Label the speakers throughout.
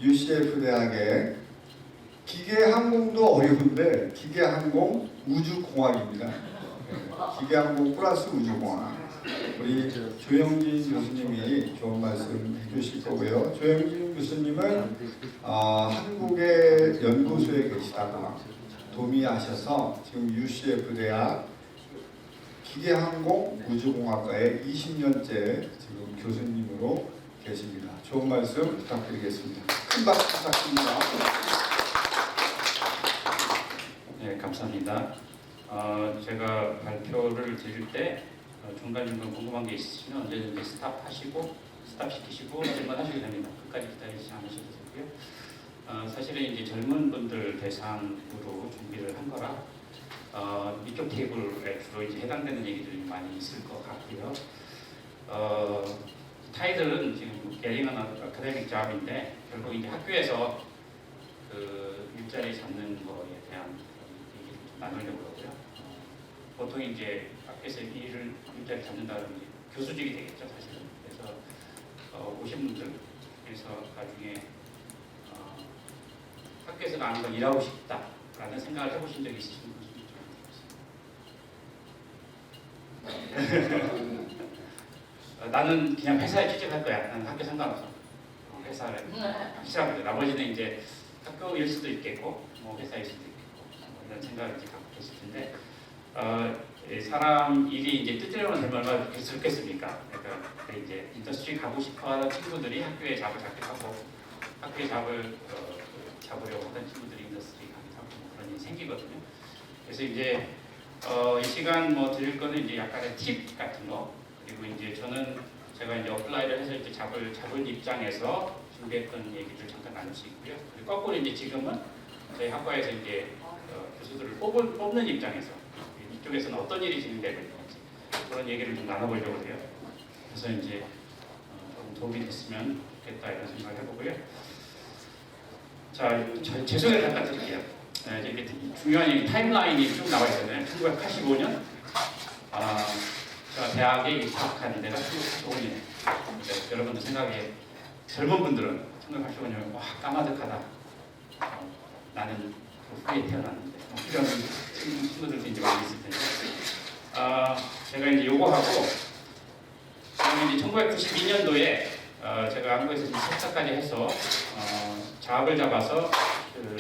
Speaker 1: UCF 대학의 기계항공도 어려운데 기계항공 우주공학입니다. 기계항공 플러스 우주공학. 우리 조영진 교수님이 좋은 말씀 해주실 거고요. 조영진 교수님은 한국의 연구소에 계시다가 도미하셔서 지금 UCF 대학 기계항공 우주공학과에 20년째 지금 교수님으로 계십니다. 좋은 말씀 부탁드리겠습니다. 큰 박수 부탁드립니다.
Speaker 2: 네, 감사합니다. 제가 발표를 드릴 때 중간중간 궁금한 게 있으시면 언제든지 스탑시키시고 질문하시게 됩니다. 끝까지 기다리지 않으셔도 되고요. 사실은 이제 젊은 분들 대상으로 준비를 한 거라 이쪽 테이블에 주로 이제 해당되는 얘기들이 많이 있을 것 같고요. 타이틀은 지금 Getting an Academic Job인데 결국 이제 학교에서 그 일자리 잡는 거에 대한 얘기를 좀 나누려고 하고요. 보통 이제 학교에서 일자리 잡는다 그러면 교수직이 되겠죠, 사실은. 그래서 오신 분들께서 나중에 학교에서 나는 걸 일하고 싶다라는 생각을 해보신 적이 있으신 분이 나는 그냥 회사에 취직할 거야. 나는 학교 상관없어. 회사를 시작합니다. 나머지는 이제 학교일 수도 있겠고, 뭐 회사일 수도 있겠고, 이런 생각을 이제 갖고 계실 텐데, 사람 일이 이제 뜻대로만 되면 얼마나 좋겠습니까? 그러니까 이제 인더스트리 가고 싶어하는 친구들이 학교에 잡을 잡기도 하고, 학교에 잡으려고 하던 친구들이 인더스트리 가기도 하고 뭐 그런 일이 생기거든요. 그래서 이제 이 시간 뭐 드릴 거는 이제 약간의 팁 같은 거, 그리고 이제 제가 이제 어플라이를 해서 이제 잡은 입장에서 준비했던 얘기를 잠깐 나눌 수 있고요. 그리고 거꾸로 이제 지금은 저희 학과에서 이제 교수들을 뽑는 입장에서 이쪽에서는 어떤 일이 진행되고 있는지 그런 얘기를 좀 나눠보려고 해요. 그래서 이제 조금 도움이 됐으면 좋겠다 이런 생각을 해보고요. 자, 제 소개를 잠깐 드릴게요. 이렇게 중요한 타임라인이 쭉 나와 있잖아요. 1985년 제가 대학에 입학한 데가 1985년. 여러분들 생각에 젊은 분들은 1985년 와 까마득하다. 나는 그 후에 태어났는데 이런 친구들도 이제 많이 있을 텐데 제가 이제 요거 하고 그다음에 이제 1992년도에 제가 한국에서 석사까지 해서 자학을 잡아서 그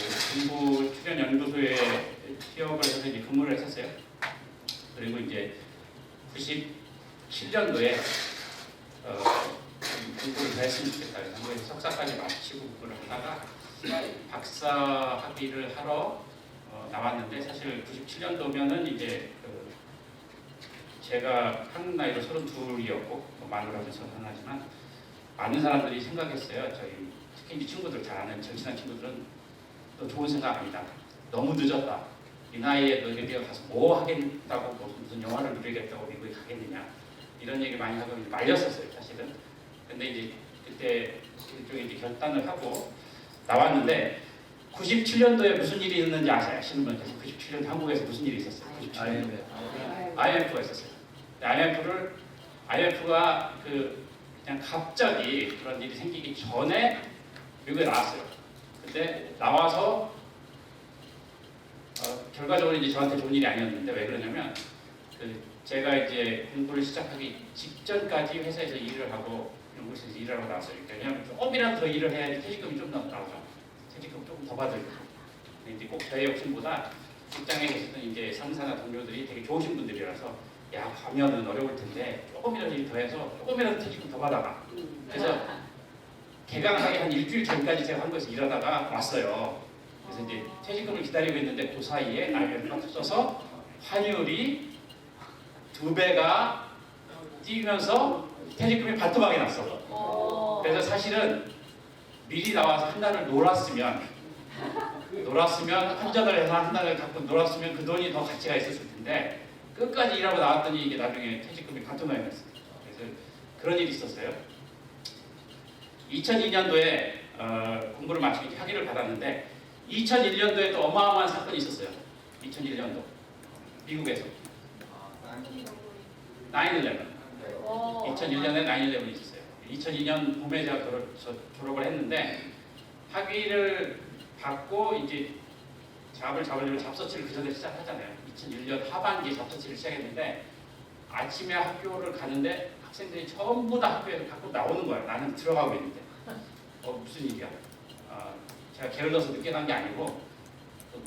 Speaker 2: 공부 출연 연구소에 취업을 해서 이제 근무를 했었어요. 그리고 이제 97년도에 공부를 더 했으면 좋겠다. 한국에서 석사까지 마치고 공부를 하다가 박사 학위를 하러 나왔는데 사실 97년도면은 이제 제가 한국 나이로 32이었고 만으로서 하나지만 많은 사람들이 생각했어요. 저희 특히 친구들 잘 아는 절친한 친구들은 또 좋은 생각 아니다. 너무 늦었다. 이 나이에 너희들이 가서 뭐 하겠다고 무슨 영화를 누리겠다고 미국에 가겠느냐 이런 얘기 많이 하고 말렸었어요, 사실은. 근데 이제 그때 일종의 이제 결단을 하고 나왔는데 97년도에 무슨 일이 있는지 아시는 분께서 97년 한국에서 무슨 일이 있었어요? 97년도에 IMF가 있었어요. IMF가 그냥 갑자기 그런 일이 생기기 전에 미국에 나왔어요. 근데 나와서 결과적으로 이제 저한테 좋은 일이 아니었는데 왜 그러냐면 제가 이제 공부를 시작하기 직전까지 회사에서 일을 하고 연구소에서 일을 하고 나왔어요. 왜냐하면 조금이라도 더 일을 해야지 퇴직금이 좀 더 나오죠. 퇴직금 조금 더 받을 거. 근데 이제 꼭 저의 욕심보다 직장에 계시던 이제 상사나 동료들이 되게 좋으신 분들이라서 야 가면은 어려울 텐데 조금이라도 일 더 해서 조금이라도 퇴직금 더 받아가. 그래서 개강하기 한 일주일 전까지 제가 한국에서 일하다가 왔어요. 그래서 이제 퇴직금을 기다리고 있는데 그 사이에 IMF가 터져서 환율이 2배가 뛰면서 퇴직금이 반토막이 났어. 그래서 사실은 미리 나와서 한 달을 놀았으면 환전을 해서 한 달을 갖고 놀았으면 그 돈이 더 가치가 있었을 텐데 끝까지 일하고 나왔더니 이게 나중에 퇴직금이 반토막이 났어요. 그래서 그런 일이 있었어요. 2002년도에 공부를 마치고 학위를 받았는데 2001년도에 또 어마어마한 사건이 있었어요. 2001년도 미국에서 9/11. 2001년에 9/11이 있었어요. 2002년 봄에 제가 졸업을 했는데 학위를 받고 이제 잡을 잡으려면 잡서치를 그 전에 시작하잖아요. 2001년 하반기에 잡서치를 시작했는데 아침에 학교를 가는데 학생들이 전부 다 학교에 갖고 나오는 거야. 나는 들어가고 있는데 무슨 일이야? 제가 게을러서 늦게 간 게 아니고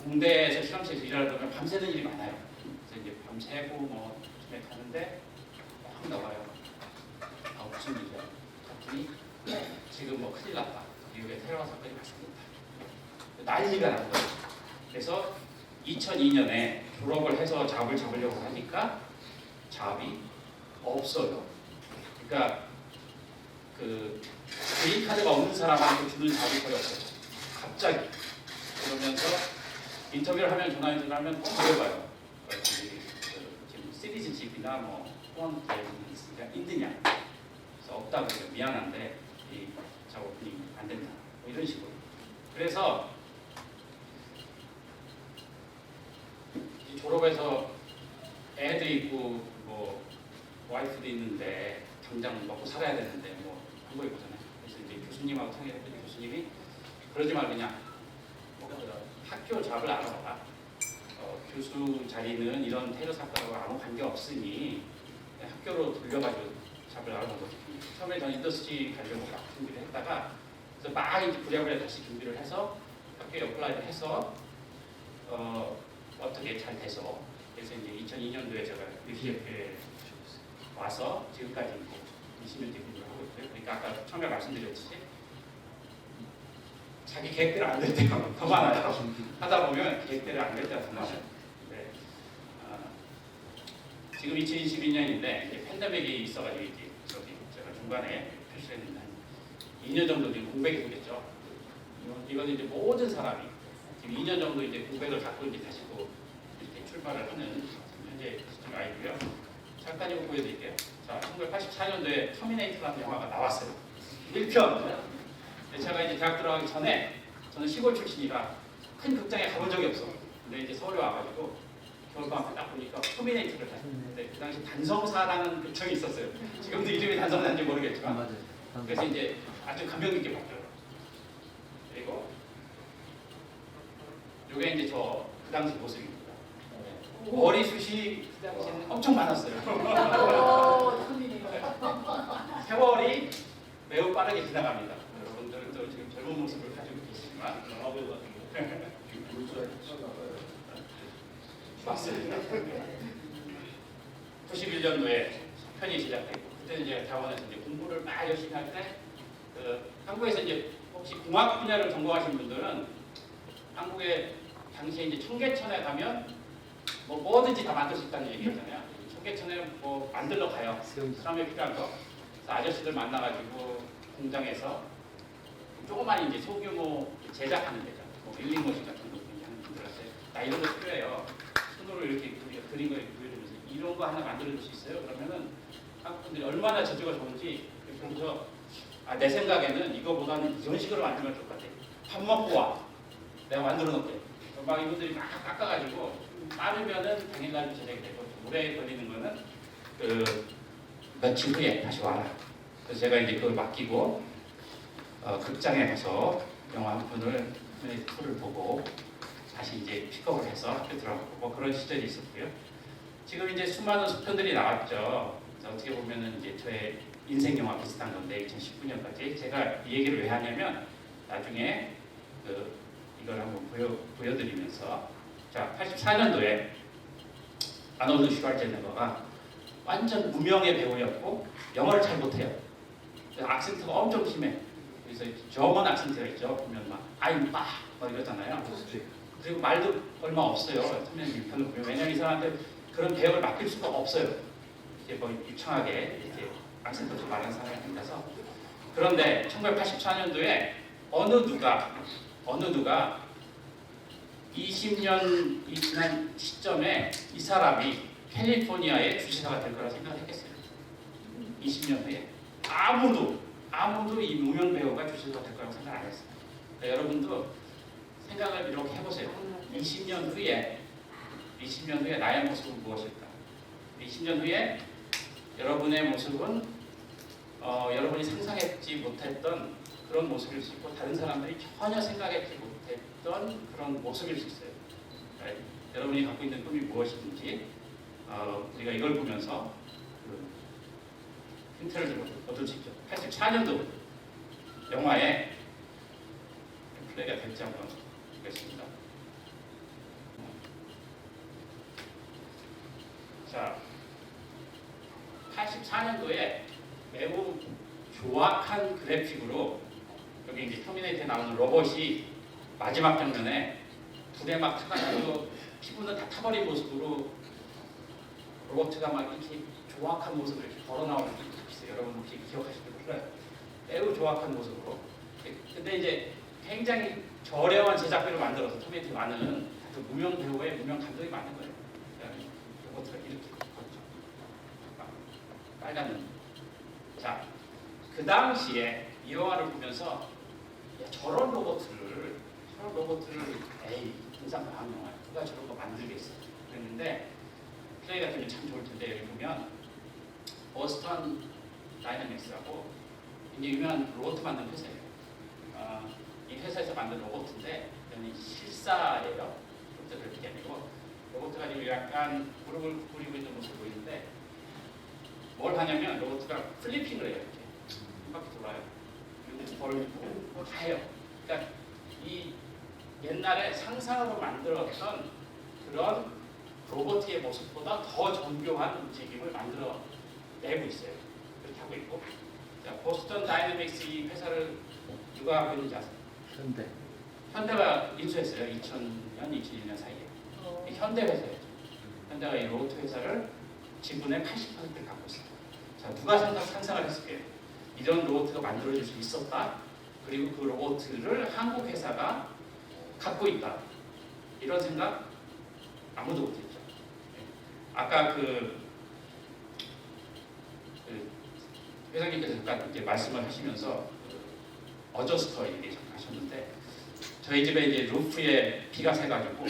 Speaker 2: 공대에서 실험실에서 일하다 보면 밤새는 일이 많아요. 그래서 이제 밤새고 뭐 집에 가는데 막 나와요. 무슨 일이야? 갔더니 지금 뭐 큰일 났다. 미국에 테러 사건이 발생했다. 난리가 난 거예요. 그래서 2002년에 졸업을 해서 잡을 잡으려고 하니까 잡이 없어요. 그러니까 그 그린카드가 없는 사람한테 주는 잡이 거의 없어요. 갑자기. 그러면서 인터뷰를 하면 전화 인터뷰를 하면 꼭 물어봐요. 지금 시리즈십이나 뭐 후원 있으니까 있느냐. 그래서 없다고 해요. 미안한데 이 작업이 안 된다. 뭐 이런 식으로. 그래서 졸업해서 애도 있고 뭐 와이프도 있는데 당장 먹고 살아야 되는데 뭐 한거 있잖아요. 그래서 이제 교수님하고 상의했더니 교수님이 그러지 말고 그냥 학교 잡을 알아봐. 교수 자리는 이런 테러 사건하고 아무 관계 없으니 학교로 돌려가지고 잡을 알아보고 처음에 저는 인더스트리 가려고 막 준비를 했다가 그래서 막 이제 부랴부랴 다시 준비를 해서 학교에 어플라이를 해서 어떻게 잘 돼서 그래서 이제 2002년도에 제가 UCF에 와서 지금까지 20년째 근무를 하고 있고요. 그러니까 아까 처음에 말씀드렸듯이 자기 계획대로 안 될 때가 더 많아요. 하다 보면 계획대로 안 될 때가 더 많아요. 네. 지금 2022년인데 이제 팬데믹이 있어가지고 이제 저기 제가 중간에 표시했는데 한 2년 정도 지금 공백이 생겼죠. 이건 이제 모든 사람이 지금 2년 정도 이제 공백을 갖고 이제 다시 또 이렇게 출발을 하는 현재 시점 아이고요. 잠깐 이거 보여드릴게요. 자, 1984년도에 터미네이터라는 영화가 나왔어요. 1편. 제가 이제 대학 들어가기 전에 저는 시골 출신이라 큰 극장에 가본 적이 없어. 근데 이제 서울에 와가지고 겨울방학 딱 보니까 터미네이터를 봤는데 그 당시 단성사라는 극장이 있었어요. 지금도 이름이 단성사인지 모르겠지만. 그래서 이제 아주 감명 깊게 봤죠. 그리고 이게 이제 저 그 당시 모습입니다. 머리숱이 그 당시에는 엄청 많았어요. 세월이 매우 빠르게 지나갑니다. 여러분들도 지금 젊은 모습을 가지고 계시지만 맞습니다. 91년도에 편이 시작되고 그때는 이제 대학원에서 이제 공부를 막 열심히 할 때 한국에서 이제 혹시 공학 분야를 전공하신 분들은 한국에 당시에 이제 청계천에 가면 뭐든지 다 만들 수 있다는 얘기잖아요. 청계천에 뭐 만들러 가요. 사람이 필요한 거. 그래서 아저씨들 만나가지고 공장에서 조그만 이제 소규모 제작하는 데죠. 뭐 밀링머신 같은 거 하는 분들한테 나 이런 거 필요해요. 손으로 이렇게 그린 거 보여주면서 이런 거 하나 만들어줄 수 있어요? 그러면은 한국 분들이 얼마나 재주가 좋은지 그러면서 내 생각에는 이거보다는 이런 식으로 만들면 좋을 것 같아. 밥 먹고 와. 내가 만들어 놓을게. 막 이분들이 막 깎아가지고 빠르면은 당일날 제작이 되고 오래 걸리는 거는 그 며칠 후에 다시 와라. 그래서 제가 이제 그걸 맡기고 극장에 가서 영화 한 편을 풀을 보고 다시 이제 픽업을 해서 학교 들어가고 뭐 그런 시절이 있었고요. 지금 이제 수많은 수편들이 나왔죠. 어떻게 보면은 이제 저의 인생 영화 비슷한 건데 2019년까지 제가 이 얘기를 왜 하냐면 나중에 이걸 한번 보여드리면서 자 84년도에 아놀드 슈왈제네거가 완전 무명의 배우였고 영어를 잘 못해요. 악센트가 엄청 심해. 그래서 저먼 악센트가 있죠. 보면 막 I'm 막 이러잖아요. 그리고 말도 얼마 없어요. 처음에 일편을 보면 왜냐면 이 사람한테 그런 배역을 맡길 수가 없어요. 이제 뭐 유창하게 이렇게 악센트 없이 말하는 사람이 아니라서. 그런데 1984년도에 어느 누가 20년이 지난 시점에 이 사람이 캘리포니아의 주지사가 될 거라 생각했겠어요. 20년 후에 아무도 이 무명 배우가 주지사가 될 거라고 생각 안 했어요. 그러니까 여러분도 생각을 이렇게 해보세요. 20년 후에 나의 모습은 무엇일까? 20년 후에 여러분의 모습은 여러분이 상상했지 못했던 그런 모습일 수 있고 다른 사람들이 전혀 생각하지 못했던 그런 모습일 수 있어요. 그러니까 여러분이 갖고 있는 꿈이 무엇이든지 우리가 이걸 보면서 그 힌트를 좀 얻을 수 있죠. 84년도 영화에 플레이가 될지 한번 보겠습니다. 자, 84년도에 매우 조악한 그래픽으로 여기 이제 터미네이터에 나오는 로봇이 마지막 장면에 불에 막 타가지고 피부는 다 타버린 모습으로 로봇가 막 이렇게 조악한 모습을 이렇게 걸어 나오는 게 있어요. 여러분 혹시 기억하실지 몰라요. 매우 조악한 모습으로. 근데 이제 굉장히 저렴한 제작비로 만들어서 터미네이터 많은 그 무명 배우의 무명 감독이 많은 거예요. 로봇가 이렇게 걷죠. 빨간 눈. 자, 그 당시에 이 영화를 보면서 야, 저런 로봇을 에이 등산가항 영화 누가 저런 거 만들겠어 그랬는데 플레이가 되면 참 좋을 텐데 여기 보면 보스턴 다이내믹스라고 굉장히 유명한 로봇 만든 회사예요. 이 회사에서 만든 로봇인데 이건 실사예요. 그렇게 아니고 로봇가 지금 약간 무릎을 구부리고 있는 모습을 보이는데 뭘 하냐면 로봇가 플리핑을 해요. 이렇게 한 바퀴 돌아요. 그리고 벌리고 다 해요. 그러니까 이 옛날에 상상으로 만들었던 그런 로봇의 모습보다 더 정교한 움직임을 만들어 내고 있어요. 그렇게 하고 있고. 자, 보스턴 다이내믹스 이 회사를 누가 하고 있는지 아세요?
Speaker 3: 현대.
Speaker 2: 현대가 인수했어요. 2000년, 2001년 사이에. 현대 회사였죠. 현대가 이 로봇 회사를 지분의 80%를 갖고 있어요. 자, 누가 상상을 했을게요? 이런 로봇가 만들어질 수 있었다. 그리고 그 로봇을 한국 회사가 갖고 있다. 이런 생각 아무도 못했죠. 아까 그 회장님께서 잠깐 이제 말씀을 하시면서 어저스터 얘기 잠깐 하셨는데 저희 집에 이제 루프에 비가 새가지고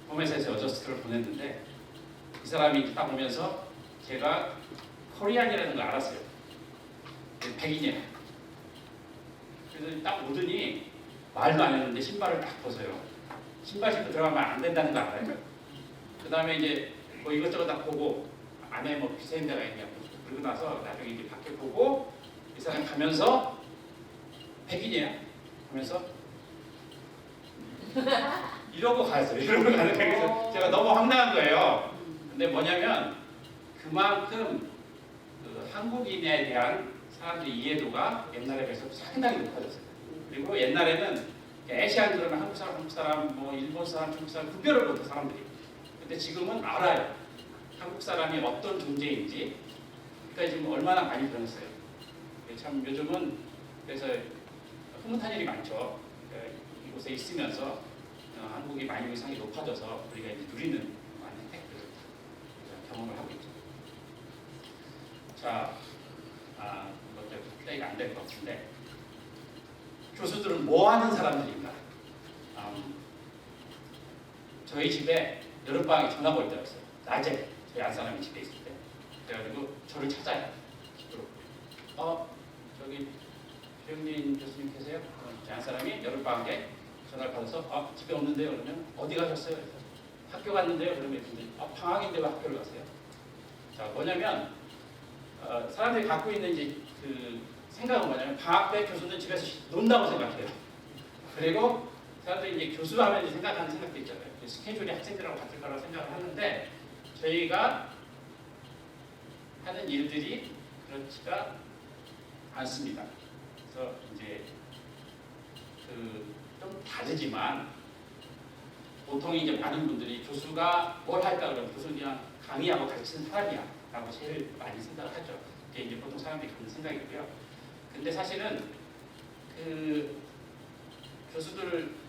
Speaker 2: 홈회사에서 어저스터를 보냈는데 이 사람이 딱 오면서 제가 코리안이라는 걸 알았어요. 백인이에요. 그래서 딱 오더니 말도 안 했는데 신발을 딱 벗어요. 신발 신고 들어가면 안 된다는 거 알아요. 그 다음에 이제 뭐 이것저것 다 보고 안에 뭐 비싼 데가 있냐고 그러고 나서 나중에 이제 밖에 보고 이 사람 가면서 백인이야 하면서 이러고 갔어요. 이러고 가는 거예요. 제가 너무 황당한 거예요. 근데 뭐냐면 그만큼 그 한국인에 대한 사람들의 이해도가 옛날에 비해서 상당히 높아졌어요. 그리고 옛날에는 아시안 그러면 한국 사람, 뭐 일본 사람, 중국 사람 구별을 못해 사람들이. 근데 지금은 알아요. 한국 사람이 어떤 존재인지. 그러니까 지금 얼마나 많이 변했어요. 참 요즘은 그래서 흐뭇한 일이 많죠. 이곳에 있으면서 한국이 많이 위상이 높아져서 우리가 이제 누리는 많은 혜택들을 경험을 하고 있죠. 자, 이것도 플레이가 안 될 것 같은데 교수들은 뭐 하는 사람들인가? 저희 집에 여름방학에 전화가 올 때가 있어요. 낮에 저희 안사람이 집에 있을 때. 그래가지고 저를 찾아요. 저기 최영민 교수님 계세요? 제 안사람이 여름방학에 전화를 받아서 집에 없는데요. 그러면 어디 가셨어요? 그래서 학교 갔는데요. 그러면 방학인데 왜 학교를 가세요? 자, 뭐냐면 사람들이 갖고 있는 이제 그 생각은 뭐냐면 방학 때 교수는 집에서 논다고 생각해요. 그리고 사람들이 이제 교수가 하면 이제 생각하는 생각도 있잖아요. 스케줄이 학생들하고 같을 거라고 생각을 하는데 저희가 하는 일들이 그렇지가 않습니다. 그래서 이제 좀 다르지만 보통 이제 많은 분들이 교수가 뭘 할까 그러면 교수는 그냥 강의하고 가르치는 사람이야 라고 제일 많이 생각을 하죠. 그게 이제 보통 사람들이 갖는 생각이고요. 근데 사실은 그 교수들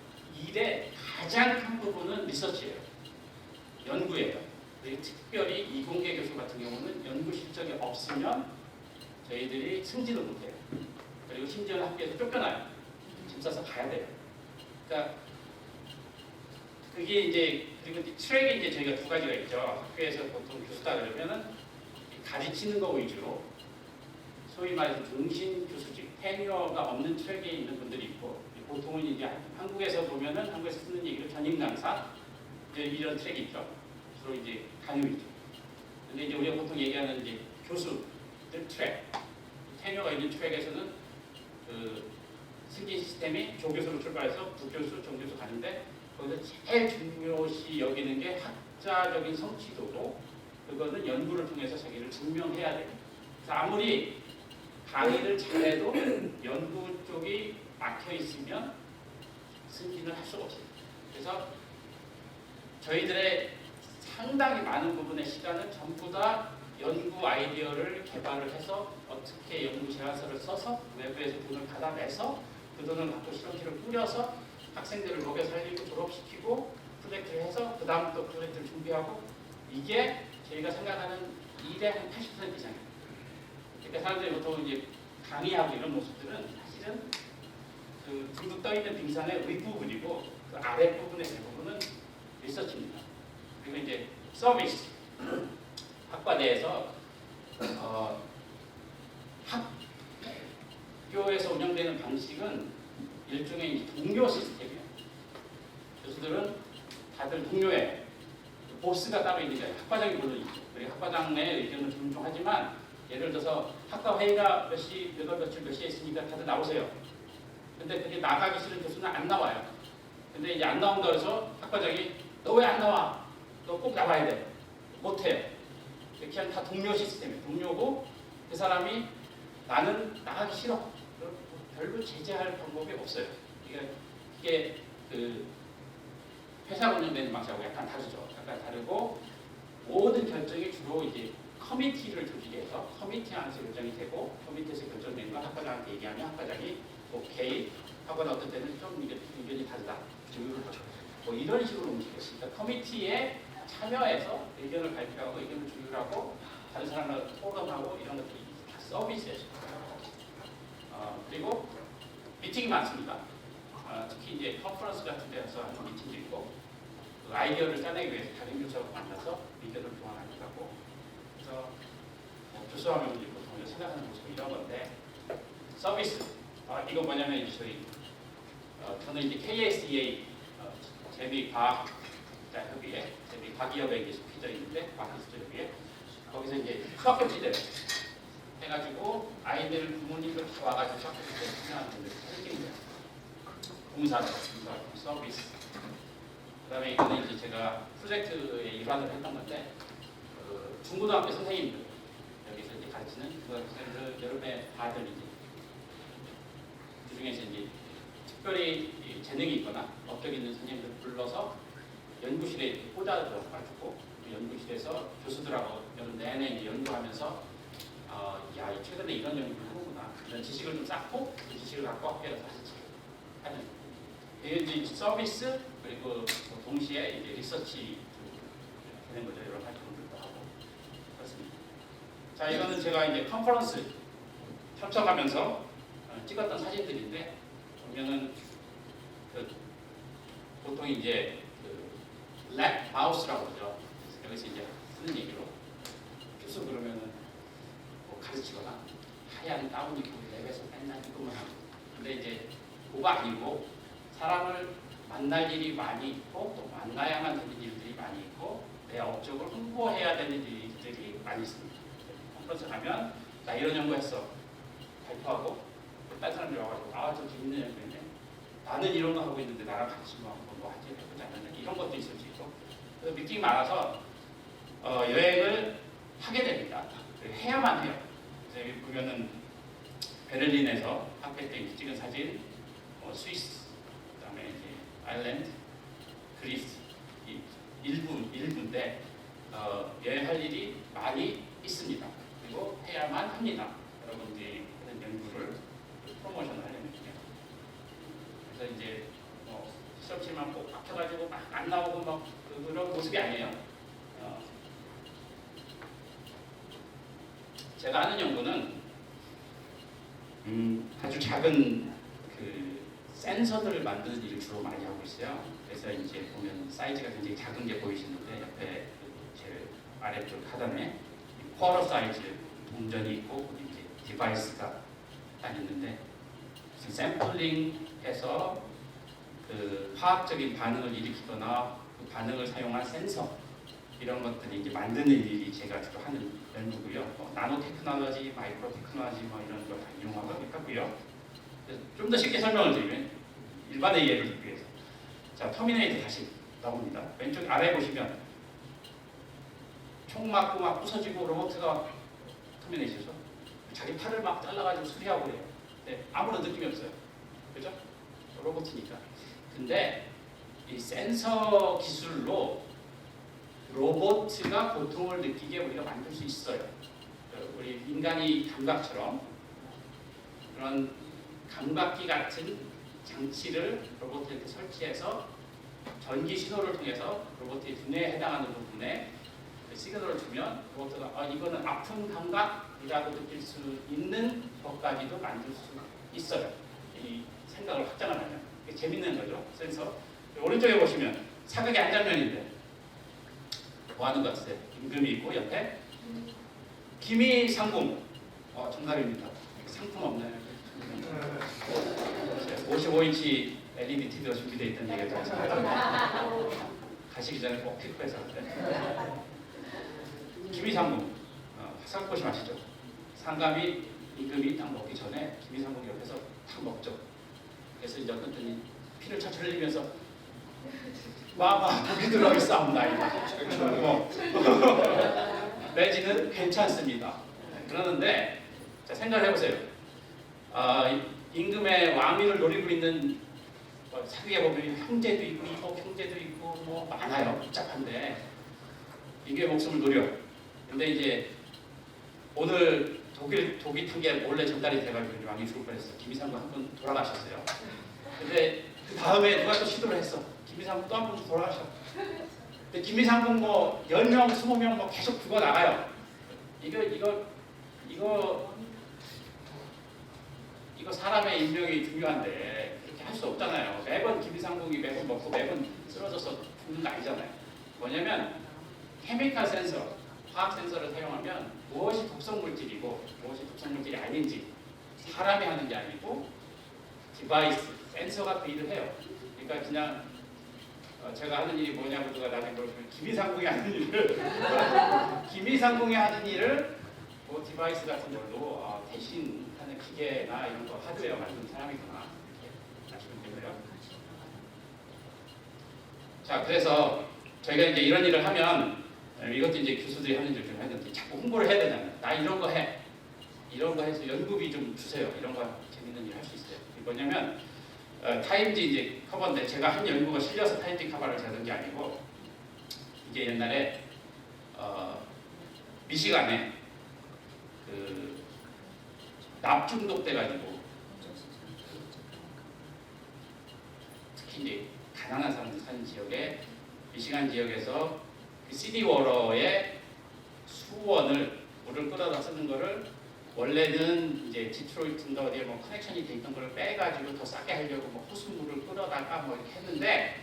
Speaker 2: 일의 가장 큰 부분은 리서치예요. 연구예요. 그리고 특별히 이공계 교수 같은 경우는 연구 실적이 없으면 저희들이 승진을 못해요. 그리고 심지어 학교에서 쫓겨나요. 짐 싸서 가야 돼요. 그러니까 그게 이제 그리고 트랙이 이제 저희가 두 가지가 있죠. 학교에서 보통 교수다 그러면은 가르치는 거 위주로 소위 말해서 종신 교수직, 테뉴어가 없는 트랙에 있는 분들이 있고, 보통은 이제 한국에서 보면은 한국에서 쓰는 얘기로 전임 강사 이제 이런 트랙이 있죠. 주로 이제 강의이죠. 근데 이제 우리가 보통 얘기하는 이제 교수들 트랙, 테뉴어가 있는 트랙에서는 그 승진 시스템이 조교수로 출발해서 부교수, 정교수 가는데 거기서 제일 중요시 여기는 게 학자적인 성취도고 그거는 연구를 통해서 자기를 증명해야 돼요. 그래서 아무리 강의를 잘해도 연구 쪽이 막혀 있으면 승진을 할 수가 없어요. 그래서 저희들의 상당히 많은 부분의 시간은 전부 다 연구 아이디어를 개발을 해서 어떻게 연구 제안서를 써서 외부에서 돈을 받아내서 그 돈을 갖고 실험실을 꾸려서 학생들을 먹여 살리고 졸업시키고 프로젝트를 해서 그 다음 또 프로젝트를 준비하고 이게 저희가 생각하는 일의 한 80% 이상이에요. 그러니까 사람들이 보통 이제 강의하고 이런 모습들은 사실은 그 둥둥 떠 있는 빙산의 윗부분이고 그 아랫부분의 대부분은 리서치입니다. 그리고 이제 서비스 학과 내에서 학교에서 운영되는 방식은 일종의 이제 동료 시스템이에요. 교수들은 다들 동료예요. 보스가 따로 있는 게 아니라 학과장이 물론 있죠. 우리 학과장의 의견을 존중하지만 예를 들어서 학과 회의가 몇 시, 몇 월 며칠 몇 시에 있으니까 다들 나오세요. 근데 그게 나가기 싫은 교수는 안 나와요. 근데 이제 안 나온다 그래서 학과장이 너 왜 안 나와? 너 꼭 나와야 돼. 못해요. 그냥 다 동료 시스템이에요. 동료고 그 사람이 나는 나가기 싫어. 별로 제재할 방법이 없어요. 이게 그 회사 운영되는 방식하고 약간 다르죠. 약간 다르고 모든 결정이 주로 이제 커미티를 조직해서 커미티 안에서 결정이 되고 커미티에서 결정된 거 학과장한테 얘기하면 학과장이 오케이 하거나 어떤 때는 좀 이게 의견이 다르다. 뭐 이런 식으로 움직였습니다. 커미티에 참여해서 의견을 발표하고 의견을 조율하고 다른 사람과 토론하고 이런 것들이 다 서비스예요. 그리고 미팅이 많습니다. 특히 이제 컨퍼런스 같은 데서 하는 미팅도 있고 그 아이디어를 짜내기 위해서 다른 교수하고 만나서 의견을 교환하기도 하고 그래서 교수하면 이제 보통 생각하는 모습이 이런 건데 서비스 이거 뭐냐면 이제 저는 이제 KSEA 재미과학자협의회 재미과기업에 이제 속해져 있는데 과학기술협의회 거기서 이제 수학교 지대를 해가지고 아이들 부모님들 다 와가지고 수학교 지대를 참여하는 분들 생기는 거예요. 공사 서비스. 그다음에 이거는 이제 제가 프로젝트의 일환을 했던 건데 중고등학교 선생님들 여기서 이제 가르치는 중고등학교 선생님들 여름에 다들 이제 그 중에서 이제 특별히 재능이 있거나 업적 있는 선생님들 불러서 연구실에 꽂아줘가지고 연구실에서 교수들하고 여름 내내 이제 연구하면서 야 최근에 이런 연구를 하는구나 이런 지식을 좀 쌓고 그 지식을 갖고 학교에서 다시 하는 이게 서비스 그리고 동시에 이제 리서치 되는 거죠. 이런 활동들도 하고 그렇습니다. 자 이거는 제가 이제 컨퍼런스 참석하면서 찍었던 사진들인데 보면은 보통 이제 랩 마우스라고 그러죠. 여기서 이제 쓰는 얘기로 교수 그러면은 뭐 가르치거나 하얀 가운 입고 랩에서 맨날 이것만 하고 근데 이제 그거 아니고 사람을 만날 일이 많이 있고 또 만나야만 되는 일들이 많이 있고 내 업적을 홍보해야 되는 일들이 많이 있습니다. 컨퍼런스 가면 나 이런 연구했어 발표하고 다른 사람들이 와가지고 저 재밌는 연구했네 나는 이런 거 하고 있는데 나랑 같이 뭐 하지 해보지 않았냐 이런 것도 있을 수 있고 그래서 미팅이 많아서 여행을 하게 됩니다. 해야만 해요. 그래서 여기 보면은 베를린에서 학교 때 찍은 사진 스위스 그다음에 이제 아일랜드, 그리스 일부인데 여행할 일이 많이 있습니다. 그리고 해야만 합니다. 여러분들이 하는 연구를 프로모션을 하려면 그래서 이제 시험치만 꼭 막혀가지고 막 안 나오고 막 그런 모습이 아니에요. 제가 하는 연구는 아주 작은 그 센서들을 만드는 일을 주로 많이 하고 있어요. 그래서 이제 보면 사이즈가 굉장히 작은 게 보이시는데 옆에 제 아래쪽 하단에 쿼러 사이즈 동전이 있고 거기 이제 디바이스가 딱 있는데 샘플링해서 그 화학적인 반응을 일으키거나 그 반응을 사용한 센서 이런 것들이 이제 만드는 일이 제가 주로 하는 연구고요. 나노 테크놀로지, 마이크로 테크놀로지 뭐 이런 걸 다 이용하고 있고요. 좀 더 쉽게 설명을 드리면 일반의 이해를 돕기 위해서 자 터미네이터 다시 나옵니다. 왼쪽 아래 보시면 총 맞고 막 부서지고 로봇가 터미네이터죠. 자기 팔을 막 잘라가지고 수리하고 그래요. 근데 아무런 느낌이 없어요. 그죠? 로봇이니까. 근데 이 센서 기술로 로봇가 고통을 느끼게 우리가 만들 수 있어요. 우리 인간이 감각처럼 그런 감각기 같은 장치를 로봇에 이렇게 설치해서 전기 신호를 통해서 로봇의 두뇌에 해당하는 부분에 시그널을 주면 로봇가 이거는 아픈 감각이라고 느낄 수 있는 것까지도 만들 수 있어요. 이 생각을 확장을 하면 재밌는 거죠. 센서 오른쪽에 보시면 사각의 한 장면인데 뭐 하는 것 같으세요? 임금이 있고 옆에 기미상궁 정답입니다. 상품 없나요? 55인치 LED TV가 준비되어 있다는 얘기가 들었습니다. 가시기 전에 꼭 피크해서 기미상궁 화상보시 아시죠? 상감이 임금이 딱 먹기 전에 기미상궁 옆에서 탁 먹죠. 그래서 이제 어떤 분이 피를 철철 흘리면서 독이 들어가기 싸움나이다. 내지는 괜찮습니다. 그러는데 자, 생각을 해보세요. 임금의 왕위를 노리고 있는 사극에 보면 형제도 있고 이복 형제도 있고 뭐 많아요. 복잡한데 임금의 목숨을 노려. 근데 이제 오늘 독이 탄 게 원래 전달이 돼가지고 왕이 죽을 뻔했어. 기미상궁 한 분 돌아가셨어요. 근데 그 다음에 누가 또 시도를 했어. 기미상궁 또 한 분 돌아가셔. 근데 기미상궁 뭐 10명, 20명 뭐 계속 죽어 나가요. 이거 사람의 인명이 중요한데 그렇게 할 수 없잖아요. 매번 기미상궁이 매번 먹고 매번 쓰러져서 죽는 거 아니잖아요. 뭐냐면 케미컬 센서, 화학 센서를 사용하면 무엇이 독성 물질이고 무엇이 독성 물질이 아닌지 사람이 하는 게 아니고 디바이스, 센서가 그 일을 해요. 그러니까 그냥 제가 하는 일이 뭐냐고 누가 나한테 물어보면 기미상궁이 하는 일을 기미상궁이 하는 일을 뭐 디바이스 같은 걸로 대신 하는 기계나 이런 거 하드웨어 만드는 사람이구나 이렇게 아시면 되고요. 자 그래서 저희가 이제 이런 일을 하면 이것도 이제 교수들이 하는 일 중에 하는데 자꾸 홍보를 해야 되잖아요. 나 이런 거 해. 이런 거 해서 연구비 좀 주세요. 이런 거 재밌는 일 할 수 있어요. 뭐냐면 타임즈 이제 커버인데 제가 한 연구가 실려서 타임즈 커버를 잡은 게 아니고 이게 옛날에 미시간에 그 납 중독돼 가지고 특히 이제 가난한 사람들 사는 지역에 미시간 지역에서 그 CD 워러의 수원을 물을 끌어다 쓰는 거를 원래는 이제 디트로이트인가 어디에 뭐 커넥션이 돼 있던 걸 빼가지고 더 싸게 하려고 뭐 호수물을 끌어다가 뭐 이렇게 했는데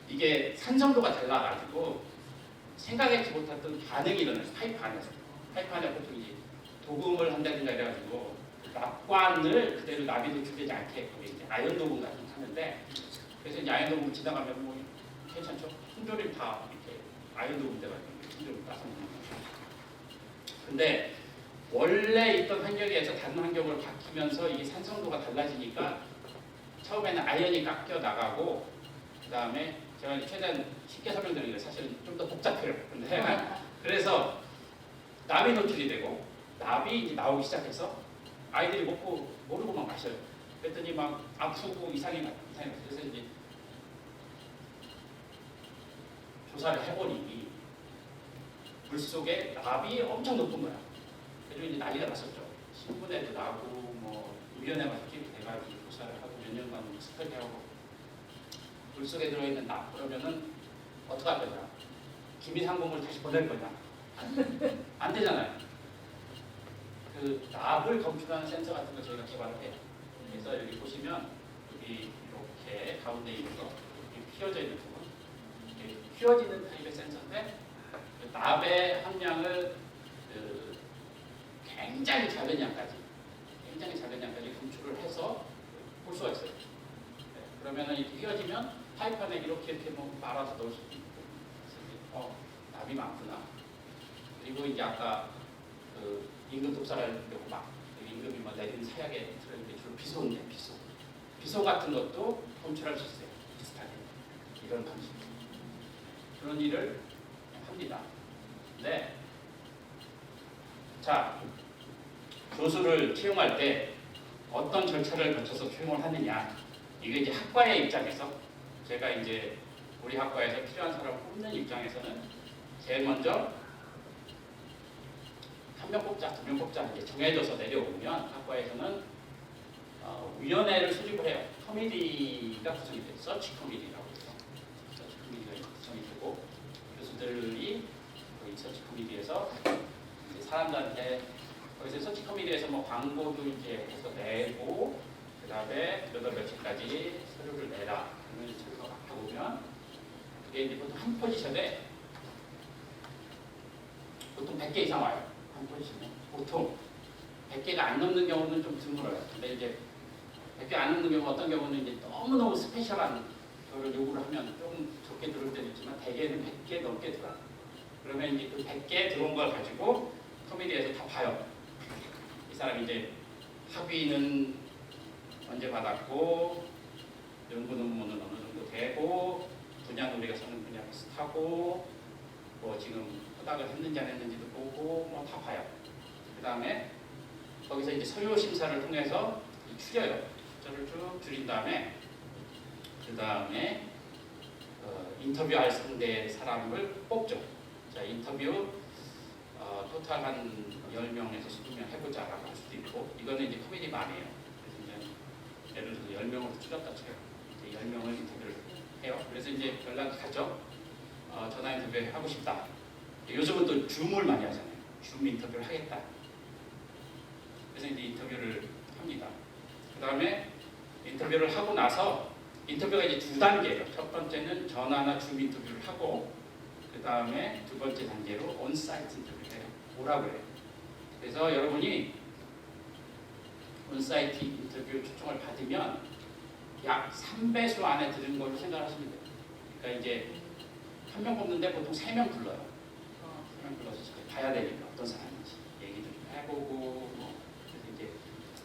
Speaker 2: 이게 산성도가 달라가지고 생각하지 못했던 반응이 일어나요. 파이프 안에서. 파이프 안에 보통 이제 도금을 한다든가 이래가지고 납관을 그대로 나비 노출되지 않게 이제 아연 도금 같은 거 하는데 그래서 이제 아연 도금 지나가면 뭐 괜찮죠? 풍조림 다 이렇게 아연 도금 돼가지고 풍조림 따서 먹는 거죠. 근데 원래 있던 환경에서 다른 환경으로 바뀌면서 이게 산성도가 달라지니까 처음에는 아연이 깎여 나가고 그 다음에 제가 최대한 쉽게 설명드리는 게 사실은 좀 더 복잡해요. 근데 그래서 납이 노출이 되고 납이 이제 나오기 시작해서 아이들이 먹고 모르고만 마셔요. 그랬더니 막 아프고 이상이 그래서 이제 조사를 해보니 물 속에 납이 엄청 높은 거야. 그리고 이제 난리가 났었죠. 신문에도 나고 뭐 위원회가 돼가지고 조사를 하고 몇 년간 스터디하고 물 속에 들어있는 납 그러면은 어떻게 할 거냐? 기미상궁을 다시 보낼 거냐? 안 되잖아요. 그 납을 검출하는 센서 같은 거 저희가 개발을 해요. 그래서 여기 보시면 여기 이렇게 가운데 있는 거, 여기 휘어져 있는 부분, 이렇게 휘어지는 타입의 센서인데 그 납의 함량을 굉장히 작은 양까지 펴서 볼 수가 있어요. 네, 그러면은 이렇게 휘어지면 파이판에 이렇게 뭐 말아서 넣을 수도 있고. 답이 많구나. 그리고 이제 아까 그 임금 독설하려고 막 임금이 막 내린 사약에 들어있는데 주로 비소인데 비소 같은 것도 검출할 수 있어요. 비슷하게 이런 방식 그런 일을 합니다. 네. 자, 교수를 채용할 때 어떤 절차를 거쳐서 채용을 하느냐. 이게 이제 학과의 입장에서 제가 이제 우리 학과에서 필요한 사람을 뽑는 입장에서는 제일 먼저 한 명 뽑자, 두 명 뽑자 이제 정해져서 내려오면 학과에서는 위원회를 수립을 해요. 커미디가 구성이 돼요. 서치 커미디라고 해서 서치 커미디가 구성이 되고 교수들이 이 서치 커미디에서 이제 사람들한테 거기서 서치 커미디에서 뭐 광고도 이제 해서 내고 그 다음에 몇 월 며칠까지 서류를 내라. 그러면 서류가 가보면 그게 이제 보통 한 포지션에 보통 100개 이상 와요. 한 포지션에 보통 100개가 안 넘는 경우는 좀 드물어요. 근데 이제 100개 안 넘는 경우 어떤 경우는 이제 너무너무 스페셜한 거를 요구를 하면 좀 적게 들어올 때도 있지만 대개는 100개 넘게 들어요. 그러면 이제 그 100개 들어온 걸 가지고 커미디에서 다 봐요. 이 사람이 이제 학위는 언제 받았고 연구 논문은 어느 정도 되고 분야 우리가 쓰는 분야 비슷하고 뭐 지금 허닥을 했는지 안 했는지도 보고 뭐 다 봐요. 그 다음에 거기서 이제 서류 심사를 통해서 추려요. 저를 쭉 줄인 다음에 그 다음에 인터뷰할 상대 사람을 뽑죠. 자, 인터뷰 토탈 한 10명에서 20명 해보자라고 할 수도 있고 이거는 이제 코미디 말이에요. 그래서 이제 예를 들어서 10명으로 줄였다 쳐요. 이제 10명을 인터뷰를 해요. 그래서 이제 연락이 가죠. 전화 인터뷰 하고 싶다. 요즘은 또 줌을 많이 하잖아요. 줌 인터뷰를 하겠다. 그래서 이제 인터뷰를 합니다. 그 다음에 인터뷰를 하고 나서 인터뷰가 이제 두 단계예요. 첫 번째는 전화나 줌 인터뷰를 하고 그 다음에 두 번째 단계로 온사이트 인터뷰를 해요. 오라고 해요. 그래서 여러분이 온사이트 인터뷰 초청을 받으면 약 3배수 안에 들은 걸로 생각하시면 돼요. 그러니까 이제 한 명 뽑는데 보통 3명 불러요. 3명 불러서 봐야 되니까 어떤 사람인지 얘기도 좀 해보고 뭐 그래서 이제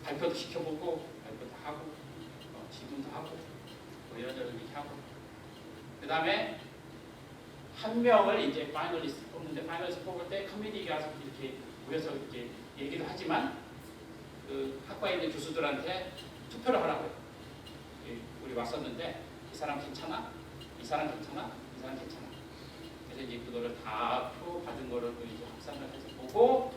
Speaker 2: 발표도 시켜보고 발표도 하고 질문도 하고 뭐 이런저런 얘기 하고 그 다음에 한 명을 이제 파이널리스트 뽑는데 파이널리스트 뽑을 때 커뮤니티 가서 이렇게 모여서 이렇게 얘기를 하지만 그 학과에 있는 교수들한테 투표를 하라고요. 우리 왔었는데 이 사람 괜찮아? 이 사람 괜찮아? 이 사람 괜찮아? 그래서 이제 그거를 다 표 받은 거를 또 이제 합산을 해서 보고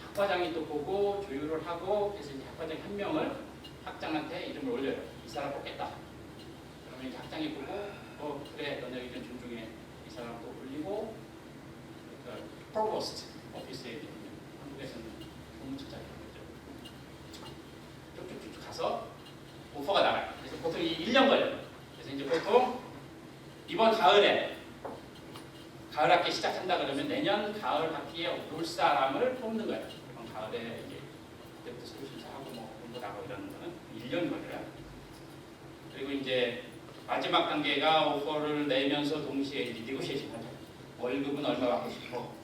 Speaker 2: 학과장이 또 보고 조율을 하고 그래서 이제 학과장 한 명을 학장한테 이름을 올려요. 이 사람 뽑겠다. 그러면 이제 학장이 보고 그래 너네 의견 존중해. 이 사람 또 올리고 그러니까 프로보스트 오피스에 있는 한국에서는 공무처장이라고 그러죠. 쭉쭉쭉 가서 오퍼가 나가요. 그래서 보통 1년 걸려요. 그래서 이제 보통 이번 가을 학기 시작한다 그러면 내년 가을 학기에 올 사람을 뽑는 거예요. 이번 가을에 이제 그때부터 서류 심사하고 뭐 공부 나가고 이러는 거는 1년 걸려요. 그리고 이제 마지막 단계가 오퍼를 내면서 동시에 이제 니고시에이션 하죠. 월급은 얼마 받고 싶어.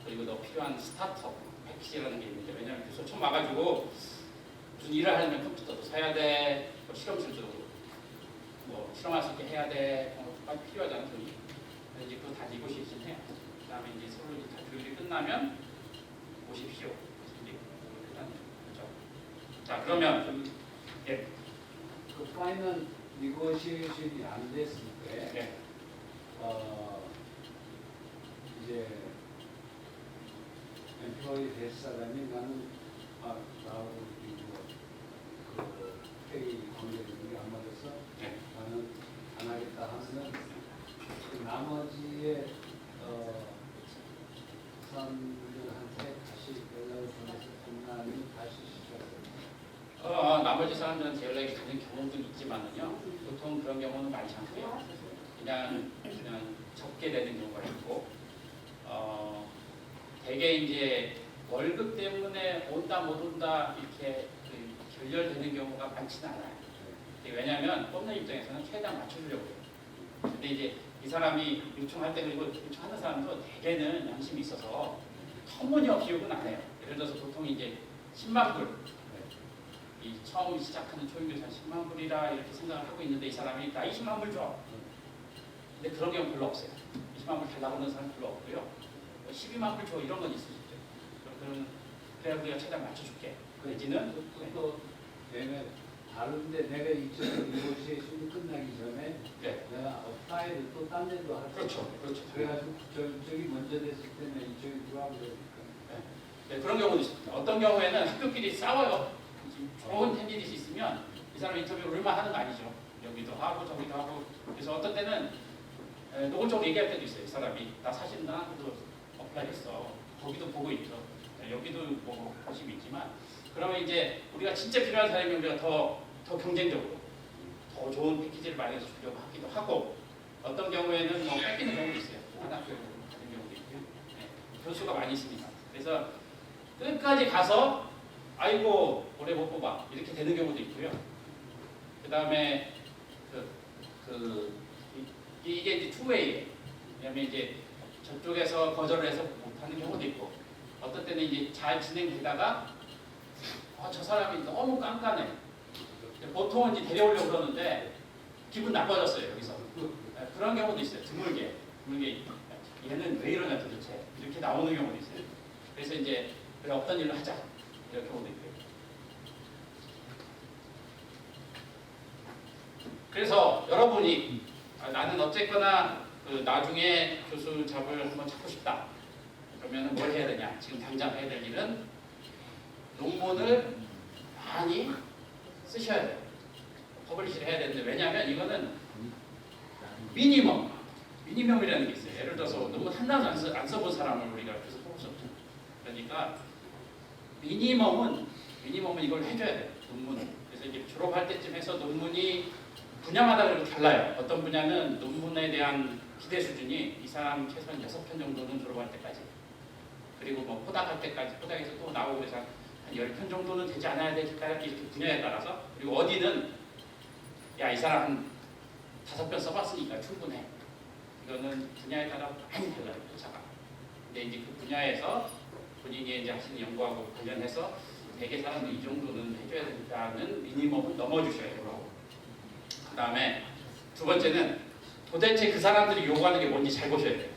Speaker 2: 그리고 너 필요한 스타트업 패키지라는 게 있는데 왜냐하면 교수 처음 와가지고 무슨 일을 하려면 컴퓨터도 사야 돼, 뭐 실험실도 뭐 실험할 수 있게 해야 돼, 많이 필요하잖아 돈이. 그래서 이제 그거 다 니고시에이션 해요. 그다음에 이제 서로 이제 다 조율이 끝나면 오십시오. 그래서 이제 끝나는 거죠. 자 그러면 예.
Speaker 3: 그 파이널 니고시에이션이 안 됐을 때
Speaker 2: 예.
Speaker 3: 이제 엠플로이 될 사람이 나는 나하고 그 회의 관계들이 안 맞아서
Speaker 2: 예.
Speaker 3: 나는 안 하겠다 하면은 그 나머지의 사람들한테 다시 연락을 보내서 분란이 다시 시작됩니다.
Speaker 2: 나머지 사람들한테 연락이 가는 경우도 있지만은요. 보통 그런 경우는 많지 않고요. 그냥 적게 되는 경우가 있고, 대개 이제 월급 때문에 온다 못 온다 이렇게 결렬되는 경우가 많지는 않아요. 왜냐하면 뽑는 입장에서는 최대한 맞춰주려고 해요. 근데 이제 이 사람이 요청할 때 그리고 요청하는 사람도 대개는 양심이 있어서 터무니없이 욕은 안 해요. 예를 들어서 보통 이제 10만 불, 이 처음 시작하는 초임교사 10만 불이라 이렇게 생각을 하고 있는데 이 사람이 나 20만 불 줘. 근데 그런 경우 별로 없어요. 20만 불 달라고 하는 사람 별로 없고요. 12만 불 줘 이런 건 있을 수 있죠. 그러면 그래야 우리가 최대한 맞춰줄게. 내지는
Speaker 3: 또 되면 다른데 내가 이쪽으로 네고시에이션이 끝나기 전에
Speaker 2: 네.
Speaker 3: 내가 파일을 또 딴 데도 할
Speaker 2: 그렇죠, 그렇죠.
Speaker 3: 그래가지고 저쪽이 먼저 됐을 때는 이쪽이 들어가고 그러니까.
Speaker 2: 네, 그런 경우도 있습니다. 어떤 경우에는 학교끼리 싸워요. 좋은 캔디데이트 있으면 이 사람 인터뷰 얼마 하는 거 아니죠. 여기도 하고 저기도 하고. 그래서 어떤 때는 노골적으로 얘기할 때도 있어요. 이 사람이 나 사실 나도 어플라이했어. 거기도 보고 있죠. 여기도 뭐 관심이 있지만 그러면 이제 우리가 진짜 필요한 사람이면 우리가 더 경쟁적으로 더 좋은 패키지를 마련해서 주려고 하기도 하고 어떤 경우에는 뭐 뺏기는 경우도 있어요. 하나 가는 경우도 있고요. 네, 변수가 많이 있습니다. 그래서 끝까지 가서 아이고 올해 못 뽑아 이렇게 되는 경우도 있고요. 그 다음에 이게 이제 투웨이예요. 왜냐면 이제 저쪽에서 거절을 해서 못하는 경우도 있고 어떤 때는 이제 잘 진행되다가 저 사람이 너무 깐깐해. 보통은 이제 데려오려고 그러는데 기분 나빠졌어요 여기서. 그런 경우도 있어요. 드물게 얘는 왜 이러냐 도대체 이렇게 나오는 경우도 있어요. 그래서 이제 그래 없던 일로 하자 이런 경우도 있고요. 그래서 여러분이 나는 어쨌거나 나중에 교수 잡을 한번 찾고 싶다. 그러면 뭘 해야 되냐? 지금 당장 해야 될 일은 논문을 많이 쓰셔야 돼요. 퍼블리시를 해야 되는데 왜냐하면 이거는 미니멈이라는 게 있어요. 예를 들어서 논문 한 단도 안 써본 사람을 우리가 그래서 뽑을 수 없죠. 그러니까 미니멈은 이걸 해줘야 돼요. 논문을. 그래서 이제 졸업할 때쯤 해서 논문이 분야마다 그렇게 달라요. 어떤 분야는 논문에 대한 기대 수준이 이 사람 최소한 6편 정도는 졸업할 때까지 그리고 뭐 포닥할 때까지 포닥에서 또 나오고 해서 한 10편 정도는 되지 않아야 될까 이렇게 분야에 따라서 그리고 어디는 야 이 사람 한 5편 써봤으니까 충분해. 이거는 분야에 따라 많이 달라요. 차가. 근데 이제 그 분야에서 본인이 이제 하시는 연구하고 관련해서 대개 사람들 이 정도는 해줘야 된다는 미니멈을 넘어주셔야 돼요. 그 다음에 두 번째는 도대체 그 사람들이 요구하는 게 뭔지 잘 보셔야 돼요.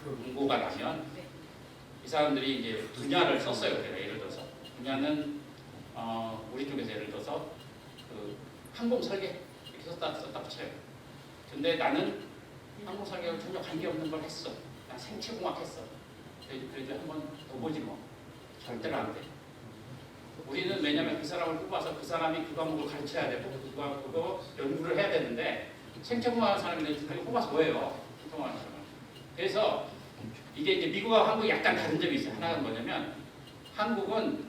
Speaker 2: 공고가 나면 이 사람들이 이제 분야를 썼어요. 그래요. 예를 들어서 분야는 우리 쪽에서 예를 들어서 그 항공 설계 이렇게 썼다 붙여요. 근데 나는 항공 설계와 전혀 관계없는 걸 했어. 난 생체공학 했어. 그래도 한번 더 보지 뭐. 절대로 안 돼. 우리는 왜냐면 그 사람을 뽑아서 그 사람이 그 과목을 가르쳐야 되고 그거 연구를 해야 되는데 생체공학 사람인데 그걸 뽑아서 뭐예요? 생체공학 사람. 그래서 이게 이제 미국하고 한국이 약간 다른 점이 있어요. 하나는 뭐냐면 한국은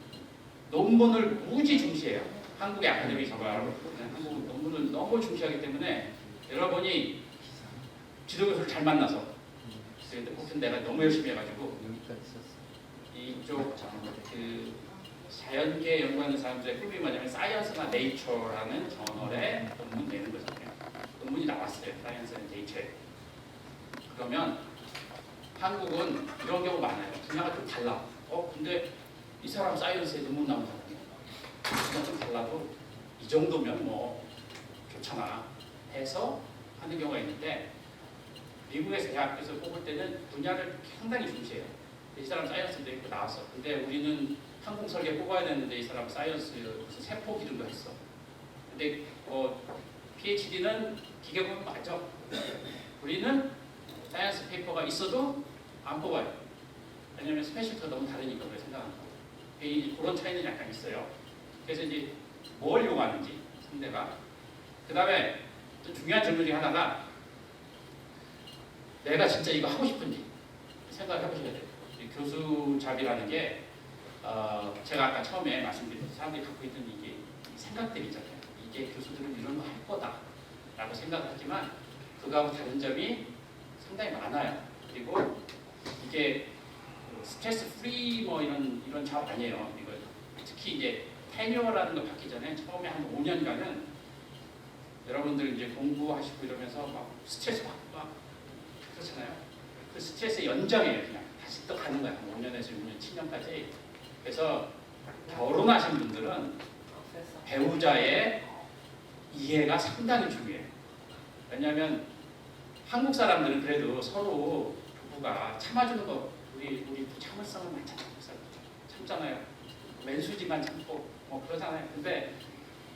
Speaker 2: 논문을 무지 중시해요. 한국의 아카데미서가 한국은 논문을 너무 중시하기 때문에 여러분이 지도교수를 잘 만나서 혹은 내가 너무 열심히 해가지고 이쪽 그 자연계 연구하는 사람들의 꿈이 뭐냐면 사이언스나 네이처라는 저널에 논문 내는 거잖아요. 논문이 나왔어요. 사이언스 앤 네이처에. 그러면 한국은 이런 경우 많아요. 분야가 좀 달라. 근데 이 사람 사이언스에 논문 나온 사람이야. 분야가 좀 달라도 이 정도면 뭐 좋잖아 해서 하는 경우가 있는데 미국에서 대학에서 뽑을 때는 분야를 상당히 중시해요. 이 사람 사이언스도 있고 나왔어. 근데 우리는 항공 설계 뽑아야 되는데 이 사람 사이언스 무슨 세포 기름도 했어. 근데 PhD는 기계공학 맞죠? 우리는 사이언스 페이퍼가 있어도 안 뽑아요. 왜냐면 스페셜티가 너무 다르니까 우리가 생각하는 거. 그런 차이는 약간 있어요. 그래서 이제 뭘 요구하는지 상대가. 그 다음에 또 중요한 질문이 하나가 내가 진짜 이거 하고 싶은지 생각을 해보셔야 돼요. 교수 잡이라는 게 제가 아까 처음에 말씀드린 사람들이 갖고 있는 이게 생각들이 있잖아요. 이게 교수들은 이런 거 할 거다라고 생각을 하지만 그거하고 다른 점이 상당히 많아요. 그리고 이게 스트레스 프리 뭐 이런 작업 아니에요. 이거 특히 이제 테뉴어라는 거 받기 전에 처음에 한 5년간은 여러분들 이제 공부하시고 이러면서 막 스트레스 받고 그렇잖아요. 그 스트레스 연장이에요. 그냥 다시 또 가는 거야. 5년에서 6년, 7년까지. 그래서 결혼하신 분들은 배우자의 이해가 상당히 중요해요. 왜냐하면 한국 사람들은 그래도 서로 부부가 참아주는 거 우리 참을성을 많이 참잖아요. 맨수지만 참고 뭐 그러잖아요. 근데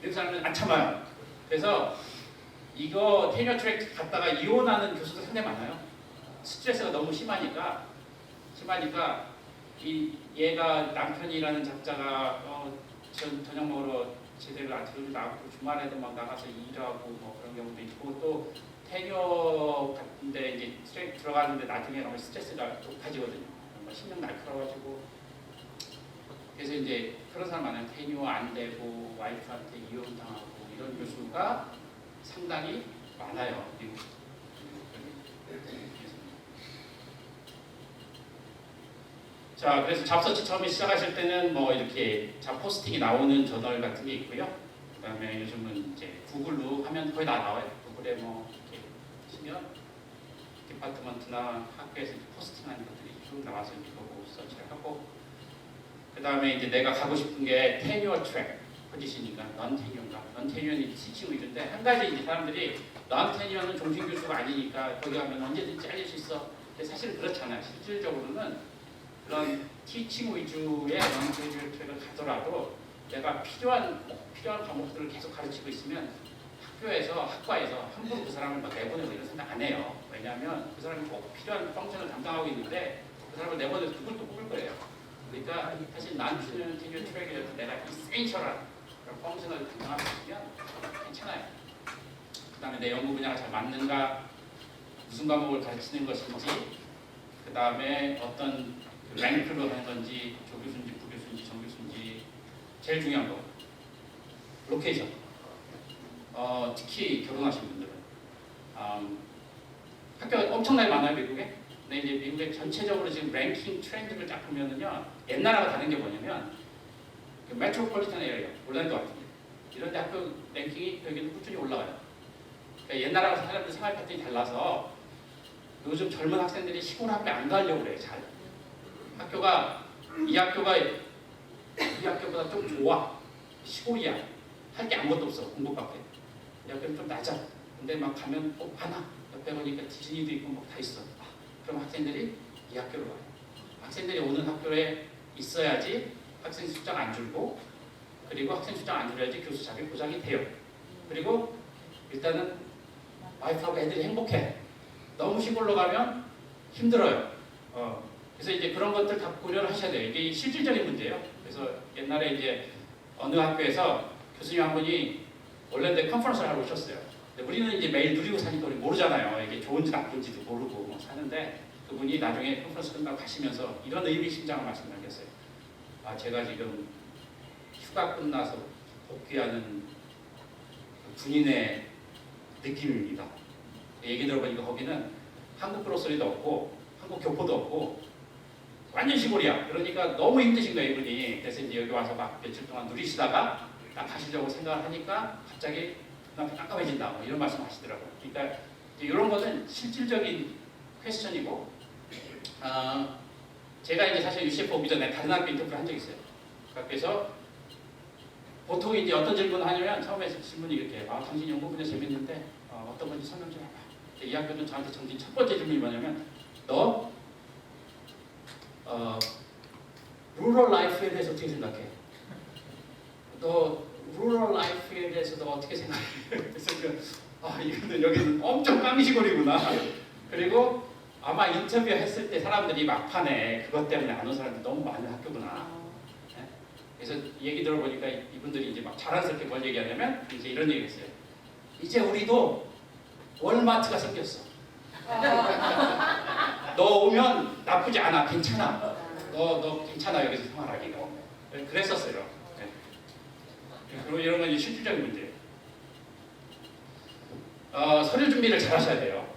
Speaker 2: 미국 사람은 안 참아요. 그래서 이거 테뉴어 트랙 갔다가 이혼하는 교수들 상당히 많아요. 스트레스가 너무 심하니까 이 얘가 남편이라는 작자가 저녁 먹으러 제대로 안 들어오지 않고 주말에도 막 나가서 일하고 뭐 그런 경우도 있고 또 테뉴어 같은데 이제 트랙 들어가는데 나중에 너무 스트레스가 높아지거든요. 신경 날카로워지고 그래서 이제 그런 사람 많아요. 테뉴어 안 되고 와이프한테 이혼 당하고 이런 교수가 상당히 많아요. 미국. 자, 그래서 잡서치 처음에 시작하실 때는 뭐 이렇게 포스팅이 나오는 저널 같은 게 있고요. 그다음에 요즘은 이제 구글로 하면 거의 다 나와요. 구글에 뭐 이렇게 치면 디파트먼트나 학교에서 포스팅하는 것들이 쭉 나와서 이렇게 보고 서치를 하고. 그다음에 이제 내가 가고 싶은 게 테뉴어 트랙 포지션인가, 넌 테뉴어인가. 넌 테뉴어는 티칭 위주인데 한 가지 이제 사람들이 넌 테뉴어는 종신 교수가 아니니까 거기 가면 언제든지 잘릴 수 있어. 근데 사실은 그렇잖아요. 실질적으로는 그런 티칭 위주의 넌 트랙을 가더라도 내가 필요한 과목들을 계속 가르치고 있으면 학과에서 함부로 그 사람을 막 내보내고 이런 생각 안 해요. 왜냐하면 그 사람이 꼭 필요한 펑션을 담당하고 있는데 그 사람을 내보내서 누굴 또 뽑을 거예요. 그러니까 사실 난 테뉴어 트랙에서 내가 이센셜한 그런 펑션을 담당하고 있으면 괜찮아요. 그 다음에 내 연구 분야가 잘 맞는가, 무슨 과목을 가르치는 것인지, 그 다음에 어떤 랭크로 하는 건지, 조교수인지 부교수인지 정교수인지, 제일 중요한 거 로케이션. 특히 결혼하신 분들은 학교가 엄청나게 많아요 미국에. 근데 이제 미국의 전체적으로 지금 랭킹 트렌드를 딱 보면은요, 옛날하고 다른 게 뭐냐면 그 메트로폴리탄 에리어, 올랜도 같은 데 이런 데 학교 랭킹이 여기는 꾸준히 올라가요. 그러니까 옛날하고 사람들 생활 패턴이 달라서 요즘 젊은 학생들이 시골 학교 안 가려고 그래요. 잘. 이 학교보다 좀 좋아. 시골이야. 할 게 아무것도 없어. 공부밖에. 이 학교는 좀 낮아. 근데 막 가면 많아. 옆에 보니까 디즈니도 있고 뭐 다 있어. 그럼 학생들이 이 학교로 와요. 학생들이 오는 학교에 있어야지 학생 숫자가 안 줄고, 그리고 학생 숫자가 안 줄어야지 교수 자격 보장이 돼요. 그리고 일단은 와이프하고 애들이 행복해. 너무 시골로 가면 힘들어요. 그래서 이제 그런 것들 다 고려를 하셔야 돼요. 이게 실질적인 문제예요. 그래서 옛날에 이제 어느 학교에서 교수님 한 분이 올랜도에 컨퍼런스를 하고 오셨어요. 근데 우리는 이제 매일 누리고 사니까 우리 모르잖아요. 이게 좋은지 나쁜지도 모르고 뭐 사는데, 그분이 나중에 컨퍼런스 끝나고 가시면서 이런 의미심장한 말씀을 하셨어요. 제가 지금 휴가 끝나서 복귀하는 군인의 느낌입니다. 얘기 들어보니까 거기는 한국 그로서리도 없고 한국 교포도 없고 완전 시골이야. 그러니까 너무 힘드신 거예요 이분이. 그래서 이제 여기 와서 막 며칠 동안 누리시다가 딱 가시려고 생각을 하니까 갑자기 눈앞이 깜깜해진다 뭐 이런 말씀 하시더라고요. 그러니까 이런 것은 실질적인 퀘스천이고, 제가 이제 사실 UCF 오기 전에 다른 학교 인터뷰를 한 적이 있어요. 그래서 보통 이제 어떤 질문을 하냐면 처음에 질문이 이렇게 당신 연구 분야 재밌는데 어떤 건지 설명 좀 해봐. 이 학교는 저한테 던진 첫 번째 질문이 뭐냐면 너 루럴 라이프에 대해서 어떻게 생각해? 너 루럴 라이프에 대해서 너 어떻게 생각해? 그래서 이거는 여기는 엄청 깡시골이구나. 그리고 아마 인터뷰 했을 때 사람들이 막판에 그것 때문에 안 온 사람들이 너무 많은 학교구나. 네? 그래서 얘기 들어보니까 이분들이 이제 막 자랑스럽게 뭘 얘기하냐면 이제 이런 얘기를 했어요. 이제 우리도 월마트가 생겼어. 너 오면 나쁘지 않아. 괜찮아. 너 괜찮아. 여기서 생활하기. 너. 그랬었어요. 네. 그리고 이런 건 이제 실질적인 문제예요. 서류 준비를 잘 하셔야 돼요.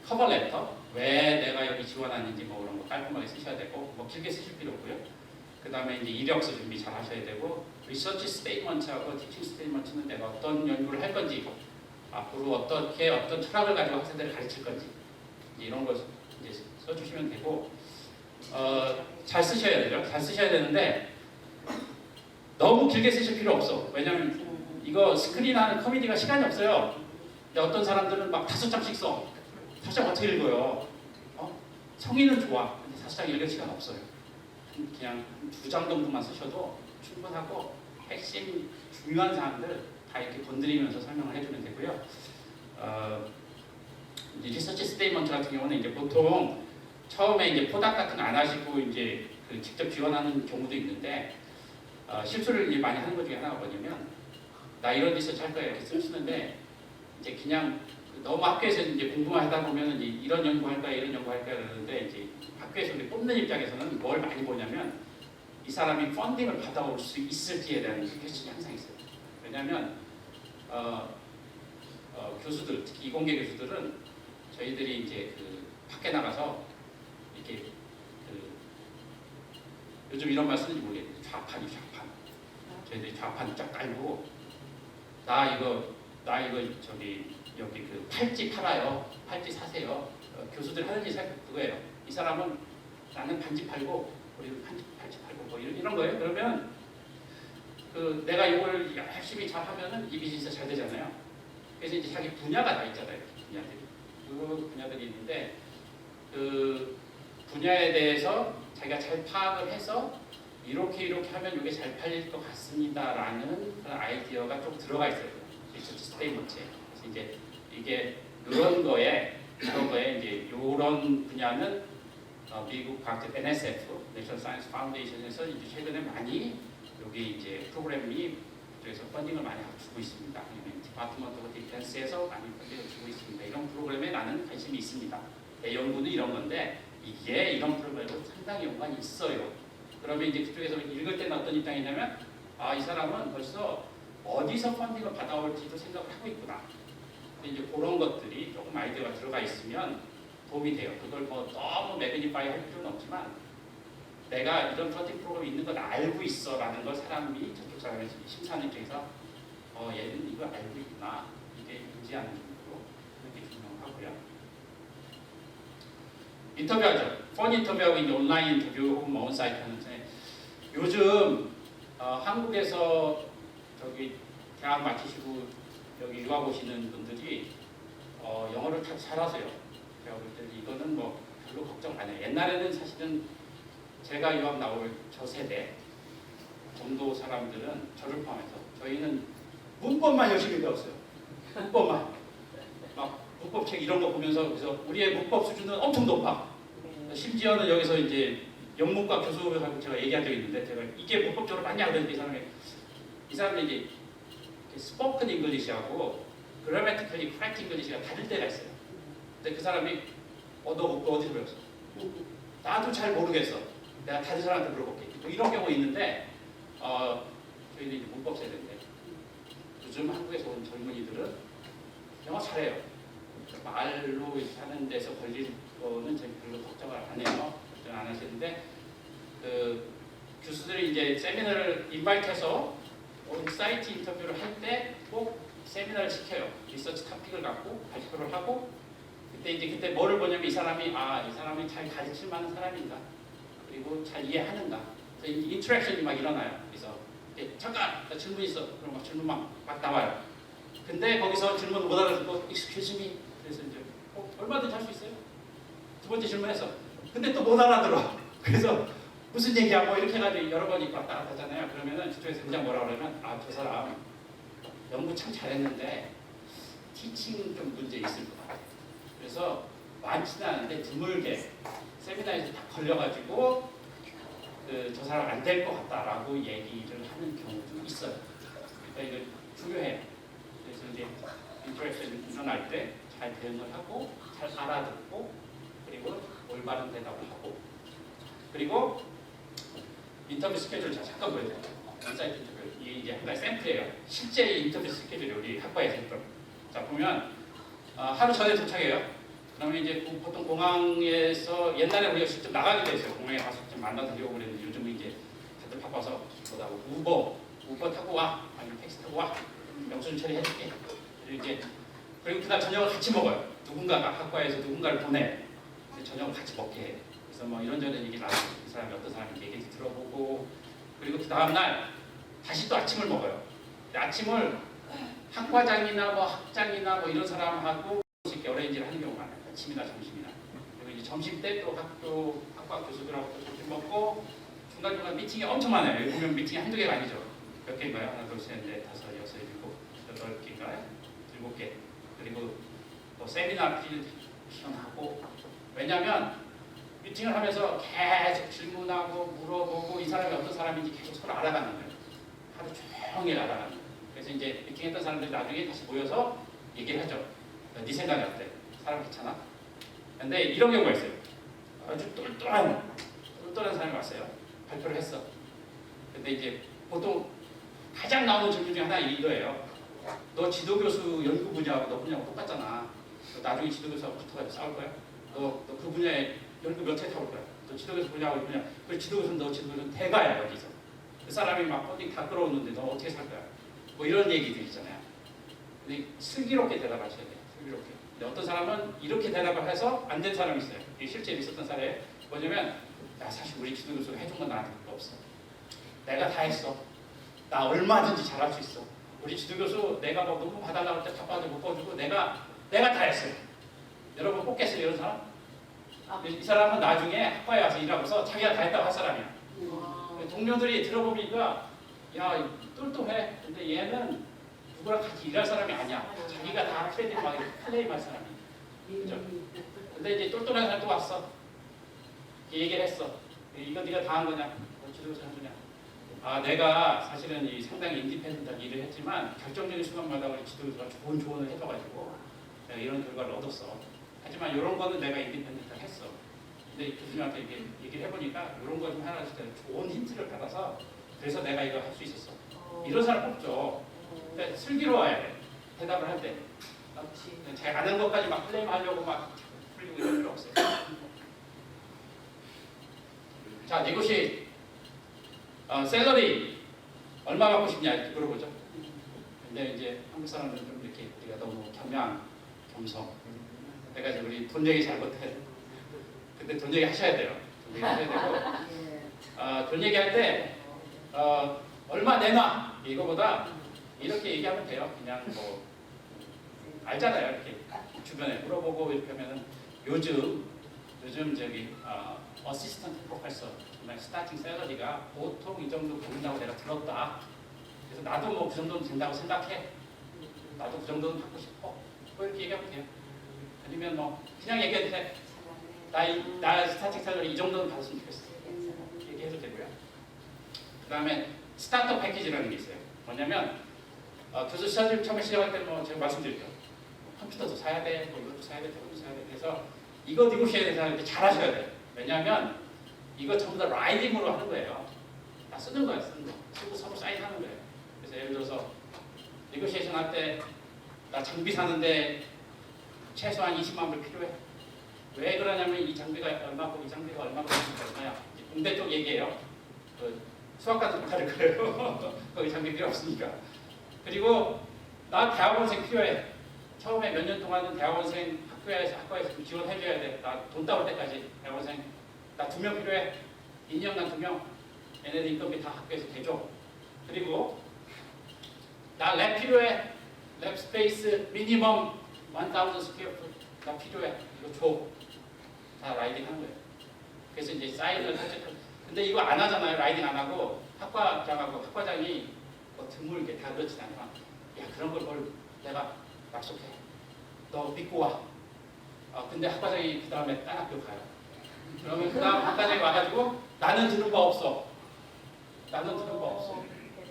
Speaker 2: 커버레터, 왜 내가 여기 지원하는지 뭐 그런 거 깔끔하게 쓰셔야 되고, 뭐 길게 쓰실 필요 없고요. 그 그 다음에 이제 이력서 준비 잘 하셔야 되고, 리서치 스테이트먼트하고 티칭 스테이트먼트는 내가 어떤 연구를 할 건지, 앞으로 어떻게 어떤 철학을 가지고 학생들을 가르칠 건지, 이런 걸 이제 써주시면 되고, 잘 쓰셔야 되죠. 잘 쓰셔야 되는데 너무 길게 쓰실 필요 없어. 왜냐면 이거 스크린하는 커뮤니티가 시간이 없어요. 근데 어떤 사람들은 막 5장씩 써. 5장 어떻게 읽어요? 성의는 좋아. 근데 5장 읽을 시간 없어요. 그냥 2장 정도만 쓰셔도 충분하고, 핵심 중요한 사항들 다 이렇게 건드리면서 설명을 해주면 되고요. 이제 리서치 스테이트먼트 같은 경우는 이제 보통 처음에 이제 포닥 같은 거 안 하시고 이제 그 직접 지원하는 경우도 있는데, 실수를 이제 많이 하는 것 중에 하나가 뭐냐면, 나 이런 리서치 할 거야 이렇게 쓰시는데, 이제 그냥 너무 학교에서 이제 공부만 하다 보면 이제 이런 연구할 거야 이런 연구할 거야 그러는데, 이제 학교에서 우리 뽑는 입장에서는 뭘 많이 보냐면 이 사람이 펀딩을 받아올 수 있을지에 대한 퀘스천이 항상 있어요. 왜냐하면 교수들, 특히 이공계 교수들은 저희들이 이제 그 밖에 나가서 이렇게 요즘 이런 말 쓰는지 모르겠는데 좌판. 저희들이 좌판 쫙 깔고 나 이거 저기 여기 그 팔찌 팔아요. 팔찌 사세요. 교수들 하는 짓이 그거예요. 이 사람은 나는 반지 팔고 우리는 팔찌 팔고 뭐 이런 거예요. 그러면 그 내가 이걸 열심히 잘 하면은 이 비즈니스 잘 되잖아요. 그래서 이제 자기 분야가 다 있잖아요. 그 분야들이 있는데 그 분야에 대해서 자기가 잘 파악을 해서 이렇게 하면 이게 잘 팔릴 것 같습니다라는 그런 아이디어가 좀 들어가 있어요. 리서치 스테이트먼트에. 그래서 이제 이게 이런 거에 이제 이런 분야는 미국 과학적 NSF, 내셔널 사이언스 파운데이션에서 이제 최근에 많이 여기 이제 프로그램이 그래서 펀딩을 많이 주고 있습니다. 디파트먼트 오브 디펜스에서 많이 펀딩을 주고 있습니다. 이런 프로그램에 나는 관심이 있습니다. 내 연구는 이런 건데 이게 이런 프로그램으로 상당히 연관이 있어요. 그러면 이제 그쪽에서 읽을 때는 어떤 입장이냐면, 이 사람은 벌써 어디서 펀딩을 받아올지도 생각을 하고 있구나. 근데 이제 그런 것들이 조금 아이디어가 들어가 있으면 도움이 돼요. 그걸 뭐 너무 매그니파이 할 필요는 없지만, 내가 이런 펀딩 프로그램이 있는 걸 알고 있어라는 걸 사람이 저쪽 사람이 심사하는 입장에서 얘는 이걸 알고 있구나. 이게 인지하는 정도로 그렇게 조명하고요. 인터뷰하죠. 폰 인터뷰하고 이제 온라인 인터뷰 혹은 뭐 온사이트 하는데, 요즘 한국에서 저기 대학 마치시고 여기 유학 오시는 분들이 영어를 다 잘하세요. 제가 볼 때는 이거는 뭐 별로 걱정 안 해요. 옛날에는 사실은 제가 유학 나올 저 세대 정도 사람들은 저를 포함해서 저희는 문법만 열심히 배웠어요. 문법만. 막 문법책 이런 거 보면서, 그래서 우리의 문법 수준은 엄청 높아. 심지어는 여기서 이제 영문과 교수하고 제가 얘기한 적이 있는데, 제가 이게 문법적으로 맞냐 그랬는데 이 사람이 이제 스포큰 잉글리시하고 그래머티컬리 커렉트 잉글리시가 다를 때가 있어요. 근데 그 사람이 너 어디서 배웠어? 나도 잘 모르겠어. 내가 다른 사람한테 물어볼게. 뭐 이런 경우 있는데, 저희는 이제 문법 세대인데 요즘 한국에서 온 젊은이들은 영어 잘해요. 말로 하는 데서 걸릴 거는 제가 별로 걱정을 안 해요. 걱정 안 하시는데, 그 교수들이 이제 세미나를 인바이트해서 사이트 인터뷰를 할 때 꼭 세미나를 시켜요. 리서치 토픽을 갖고 발표를 하고, 그때 뭐를 보냐면 이 사람이 잘 가르칠 만한 사람인가, 그리고 잘 이해하는가. 인터랙션이 막 일어나요. 그래서 잠깐 나 질문 있어. 그럼 막 질문 막 나와요. 근데 거기서 질문 못 알아듣고 excuse me. 그래서 이제 얼마든지 할 수 있어요. 두 번째 질문했어. 근데 또 못 알아들어. 그래서 무슨 얘기야 뭐 이렇게 해가지고 여러 번이 왔다 갔다 하잖아요. 그러면은 저쪽에서 그냥 뭐라 그러면 저 사람 연구 참 잘했는데 티칭 좀 문제 있을 것 같아. 그래서 많지는 않은데 드물게 세미나에서 딱 걸려가지고 저 사람 안 될 것 같다라고 얘기를 하는 경우도 있어요. 그러니까 이거 중요해요. 그래서 이제 인터랙션이 일어날 때 잘 대응을 하고 잘 알아듣고, 그리고 올바른 대답을 하고, 그리고 인터뷰 스케줄 잠깐 보여드려요. 온사이트 인터뷰 이게 이제 한 가지 샘플이에요. 실제 인터뷰 스케줄이 우리 학과에서 했던. 자 보면 하루 전에 도착해요. 그러면 이제 보통 공항에서 옛날에 우리가 직접 나가기도 했어요. 공항에 가서 좀 만나서 배우고 그랬는데 요즘은 이제 우버 타고 와, 아니면 택시 타고 와, 영수증 처리해줄게. 그리고 그다음 저녁을 같이 먹어요. 누군가가 학과에서 누군가를 보내. 저녁을 같이 먹게 해. 그래서 뭐 이런저런 얘기 나누고 이 사람이 어떤 사람인지 얘기 들어보고, 그리고 그 다음 날 다시 또 아침을 먹어요. 근데 아침을 학과장이나 뭐 학장이나 뭐 이런 사람하고 이렇게 어레인지를 하는 경우가 많아요. 아침이나 점심이나. 그리고 이제 점심 때 또 학과 교수들하고 또 점심 먹고, 중간중간 미팅이 엄청 많아요. 여기 보면 미팅이 한두 개가 아니죠. 몇 개인가요? 하나, 둘, 셋, 넷, 다섯, 여섯, 일곱, 여덟 개인가요? 7개. 그리고 또 세미나 피하고. 왜냐하면 미팅을 하면서 계속 질문하고 물어보고 이 사람이 어떤 사람인지 계속 서로 알아가는 거예요. 하루 종일 알아가는 거예요. 그래서 이제 미팅했던 사람들이 나중에 다시 모여서 얘기를 하죠. 네 생각이 어때? 사람 괜찮아? 근데 이런 경우가 있어요. 아주 똘똘한 사람이 왔어요. 발표를 했어. 근데 이제 보통 가장 나오는 질문 중에 하나 이거예요. 너 지도교수 연구 분야하고 너 분야하고 똑같잖아. 너 나중에 지도교수하고 붙어가지고 싸울 거야? 너 그 분야에 연구 몇 회 타올 거야? 너 지도교수 분야하고 분야. 그 지도교수는 너 지도교수는 대가야 여기서. 그 사람이 막 펀딩 다 끌어오는데 너 어떻게 살 거야? 뭐 이런 얘기들 있잖아요. 근데 슬기롭게 대답하셔야 돼요. 슬기롭게. 근데 어떤 사람은 이렇게 대답을 해서 안 된 사람이 있어요. 이게 실제 있었던 사례에 뭐냐면, 야 사실 우리 지도교수가 해준 건 나한테 별로 없어. 내가 다 했어. 나 얼마든지 잘할 수 있어. 우리 지도교수 내가 뭐 논문 받아달라고 할 때 답변을 못 봐주고 내가 다 했어요. 여러분 뽑겠어요 이런 사람? 이 사람은 나중에 학과에 와서 일하고서 자기가 다 했다고 할 사람이야. 동료들이 들어보니까 야 똘똘해. 근데 얘는 누구랑 같이 일할 사람이 아니야. 자기가 다 크레딧 막 클레임할 사람이. 그죠? 근데 이제 똘똘한 사람이 또 왔어. 얘기를 했어. 이거 네가 다 한 거냐? 너 지도교수 한 거냐? 아 내가 사실은 이 상당히 인디펜던트한 일을 했지만 결정적인 순간마다 우리 지도교수가 좋은 조언을 해줘가지고 내가 이런 결과를 얻었어. 하지만 이런 거는 내가 인디펜던트하게 했어. 근데 교수님한테 얘기를 해보니까 이런 거 좀 하나 좋은 힌트를 받아서 그래서 내가 이거 할 수 있었어. 이런 사람 뽑죠. 근데 슬기로워야 돼. 대답을 할 때. 제가 안 한 것까지 막 클레임하려고 막 풀리고 이럴 필요 없어요. 자, 이것이 샐러리 얼마 받고 싶냐 이렇게 물어보죠. 근데 이제 한국 사람들은 좀 이렇게 우리가 너무 겸성. 내가 이제 우리 돈 얘기 잘 못해. 근데 돈 얘기 하셔야 돼요. 돈 얘기 하셔야 되고 돈 얘기할 때 얼마 내놔 이거보다 이렇게 얘기하면 돼요. 그냥 뭐 알잖아요. 이렇게 주변에 물어보고 이렇게 하면은 요즘 저기 어시스턴트 프로페서 스타팅 샐러리가 보통 이 정도 받는다고 내가 들었다. 그래서 나도 뭐 그 정도는 된다고 생각해. 나도 그 정도는 받고 싶어. 뭐 이렇게 얘기하면 돼요. 아니면 뭐 그냥 얘기해도 돼. 나 스타팅 샐러리 이 정도는 받았으면 좋겠어. 얘기해도 되고요. 그 다음에 스타트업 패키지라는 게 있어요. 뭐냐면 교수 시험 처음에 시작할 때 뭐 제가 말씀드렸죠. 컴퓨터도 사야 돼, 뭐 이것도 사야 돼, 저것도 사야 돼. 그래서 이거 네고시에이션을 잘 하셔야 돼요. 왜냐하면 이거 전부 다 라이딩으로 하는 거예요. 다 쓰는 거야, 쓰는 거. 쓰고 서로 사인하는 거예요. 그래서 예를 들어서 네고시에이션 할 때 나 장비 사는데 최소한 20만 불 필요해. 왜 그러냐면 이 장비가 얼마고 이 장비가 얼마고 얼마야. 공대 쪽 얘기예요. 수학 같은 거 가를 거예요. 거기 장비 필요 없으니까. 그리고 나 대학원생 필요해. 처음에 몇 년 동안은 대학원생 학과에서 지원해줘야 돼. 나 돈 따올 때까지 대학원생 나 2명 필요해. 2년 난 2명. 얘네들 인건비 다 학교에서 대줘. 그리고 나 랩 필요해. 랩 스페이스 미니멈 1000 스퀘어 나 필요해. 이거 줘. 다 라이딩 하는 거예요. 그래서 이제 사인을 하죠. 근데 이거 안 하잖아요. 라이딩 안 하고 학과장이 뭐 드물게 다 그렇진 않아. 야 그런 걸 뭘 내가 약속해. 너 믿고 와. 근데 학과장이 그 다음에 딴 학교 가요. 그러면 그 다음 학과장이 와가지고 나는 들은 거 없어. 나는 들은 거 없어.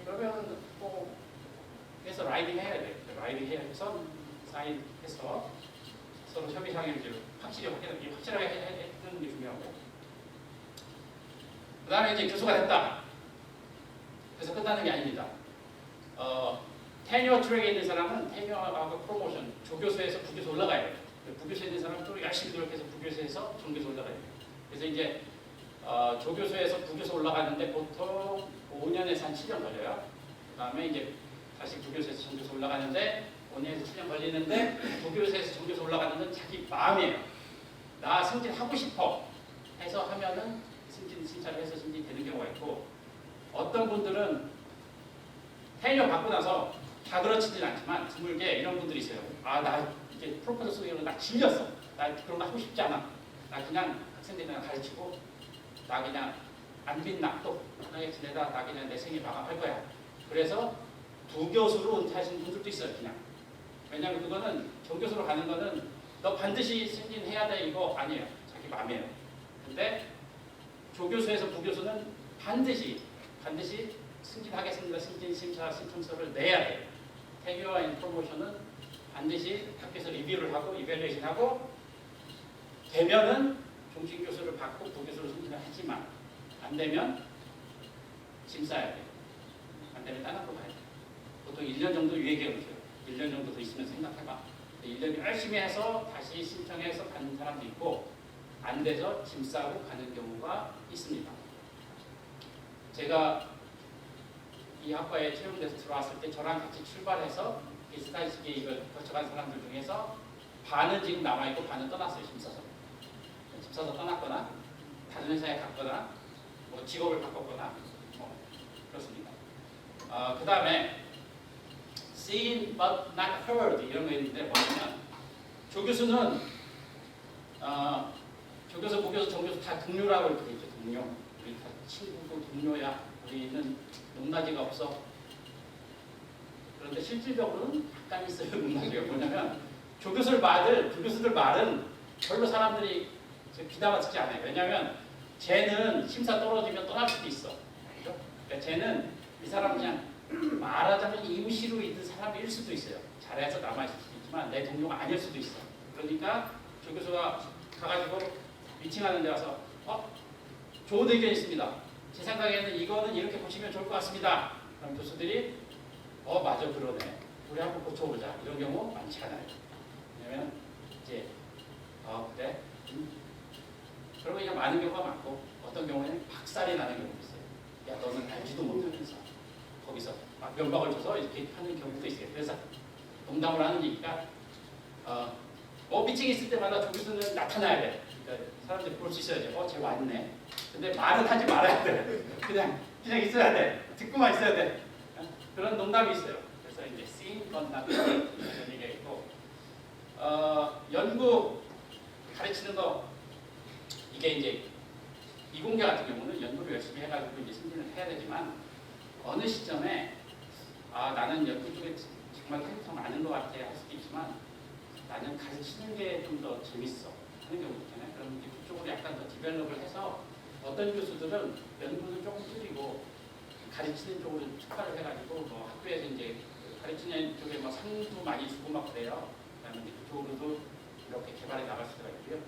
Speaker 2: 그러면 뭐 해서 라이딩 해야 돼. 라이딩 해서 사인해서 서로 협의상을 이제 확실하게 해주는 게 중요하고. 그 다음에 이제 교수가 됐다. 그래서 끝나는 게 아닙니다. 테뉴어 트랙에 있는 사람은 테뉴어하고 프로모션, 조교수에서 부교수 올라가야 돼요. 부교수에 있는 사람은 또 열심히 노력해서 부교수에서 정교수 올라가야 돼요. 그래서 이제 조교수에서 부교수 올라가는데 보통 5년에서 한 7년 걸려요. 그 다음에 이제 다시 부교수에서 정교수 올라가는데 5년에서 7년 걸리는데 부교수에서 정교수 올라가는 건 자기 마음이에요. 나 승진하고 싶어 해서 하면은 승차를 해서 승진되는 경우가 있고, 어떤 분들은 테이너 받고 나서 다 그렇지는 않지만 드물게 이런 분들이 있어요. 아, 나 이제 프로포저 쓰기로 나 질렸어. 나 그런 거 하고 싶지 않아. 나 그냥 학생들이랑 가르치고 나 그냥 안 빛나 또 편하게 지내다 나 그냥 내 생일 마감할 거야. 그래서 부교수로 은퇴하시는 분들도 있어요. 그냥. 왜냐하면 그거는 정교수로 가는 거는 너 반드시 승진해야 돼 이거 아니에요. 자기 마음이에요. 근데 조교수에서 부교수는 반드시 승진하겠습니다. 승진 심사 신청서를 내야 돼요. 태교와 인프로모션은 반드시 학교에서 리뷰를 하고 이밸리에이션하고 되면은 종신 교수를 받고 부교수로 승진을 하지만 안 되면 짐 싸야 돼요. 안 되면 딴 학교 가야 돼요. 보통 1년 정도 유예 기간을 줘요. 1년 정도 더 있으면 생각해봐. 1년 열심히 해서 다시 신청해서 가는 사람도 있고 안 돼서 짐 싸고 가는 경우가 있습니다. 제가 이 학과에 채용돼서 들어왔을 때 저랑 같이 출발해서 비슷한 시기에 이걸 거쳐간 사람들 중에서 반은 지금 남아있고 반은 떠났어요. 짐 싸서. 짐 싸서 떠났거나 다른 회사에 갔거나 뭐 직업을 바꿨거나 뭐 그렇습니다. 그 다음에 seen but not heard 이런 거 있는데 뭐냐면 조교수는 조교수, 부교수, 정교수 다 동료라고 이렇게 돼 있죠. 동료. 우리 다 친구고 동료야. 우리는 높낮이가 없어. 그런데 실질적으로는 약간 있어요. 높낮이가. 뭐냐면 조교수들 말은 별로 사람들이 귀담아 듣지 않아요. 왜냐하면 쟤는 심사 떨어지면 떠날 수도 있어. 그렇죠? 그러니까 쟤는 이 사람 그냥 말하자면 임시로 있는 사람일 수도 있어요. 잘해서 남아있을 수도 있지만 내 동료가 아닐 수도 있어. 그러니까 조교수가 가가지고 미팅하는 데 와서 좋은 의견 있습니다. 제 생각에는 이거는 이렇게 보시면 좋을 것 같습니다. 그럼 교수들이 맞아 그러네. 우리 한번 고쳐보자. 이런 경우 많지 않아요. 왜냐면 이제 그래? 그러고 그냥 많은 경우가 많고 어떤 경우에는 박살이 나는 경우도 있어요. 야 너는 알지도 못하면서 거기서 막 면박을 줘서 이렇게 하는 경우도 있어요. 그래서 농담을 하는 얘기가 미팅 있을 때마다 조교수는 나타나야 돼. 그러니까 사람들이 볼 수 있어야 돼. 쟤 왔네. 근데 말은 하지 말아야 돼. 그냥 있어야 돼. 듣고만 있어야 돼. 그런 농담이 있어요. 그래서 이제 seen but not heard 이런 얘기가 있고 연구 가르치는 거 이게 이제 이공계 같은 경우는 연구를 열심히 해가지고 이제 승진을 해야 되지만 어느 시점에 나는 연구 쪽에 정말 캐릭터 많은 것 같아 할 수도 있지만 나는 가르치는 게 좀 더 재밌어 하는 경우 있잖아요. 그럼 이제 그쪽으로 약간 더 디벨롭을 해서 어떤 교수들은 연구는 조금 줄이고 가르치는 쪽으로 특화를 해가지고 뭐 학교에서 이제 가르치는 쪽에 뭐 상도 많이 주고 막 그래요. 그다음에 그쪽으로도 이렇게 개발해 나갈 수가 있고요.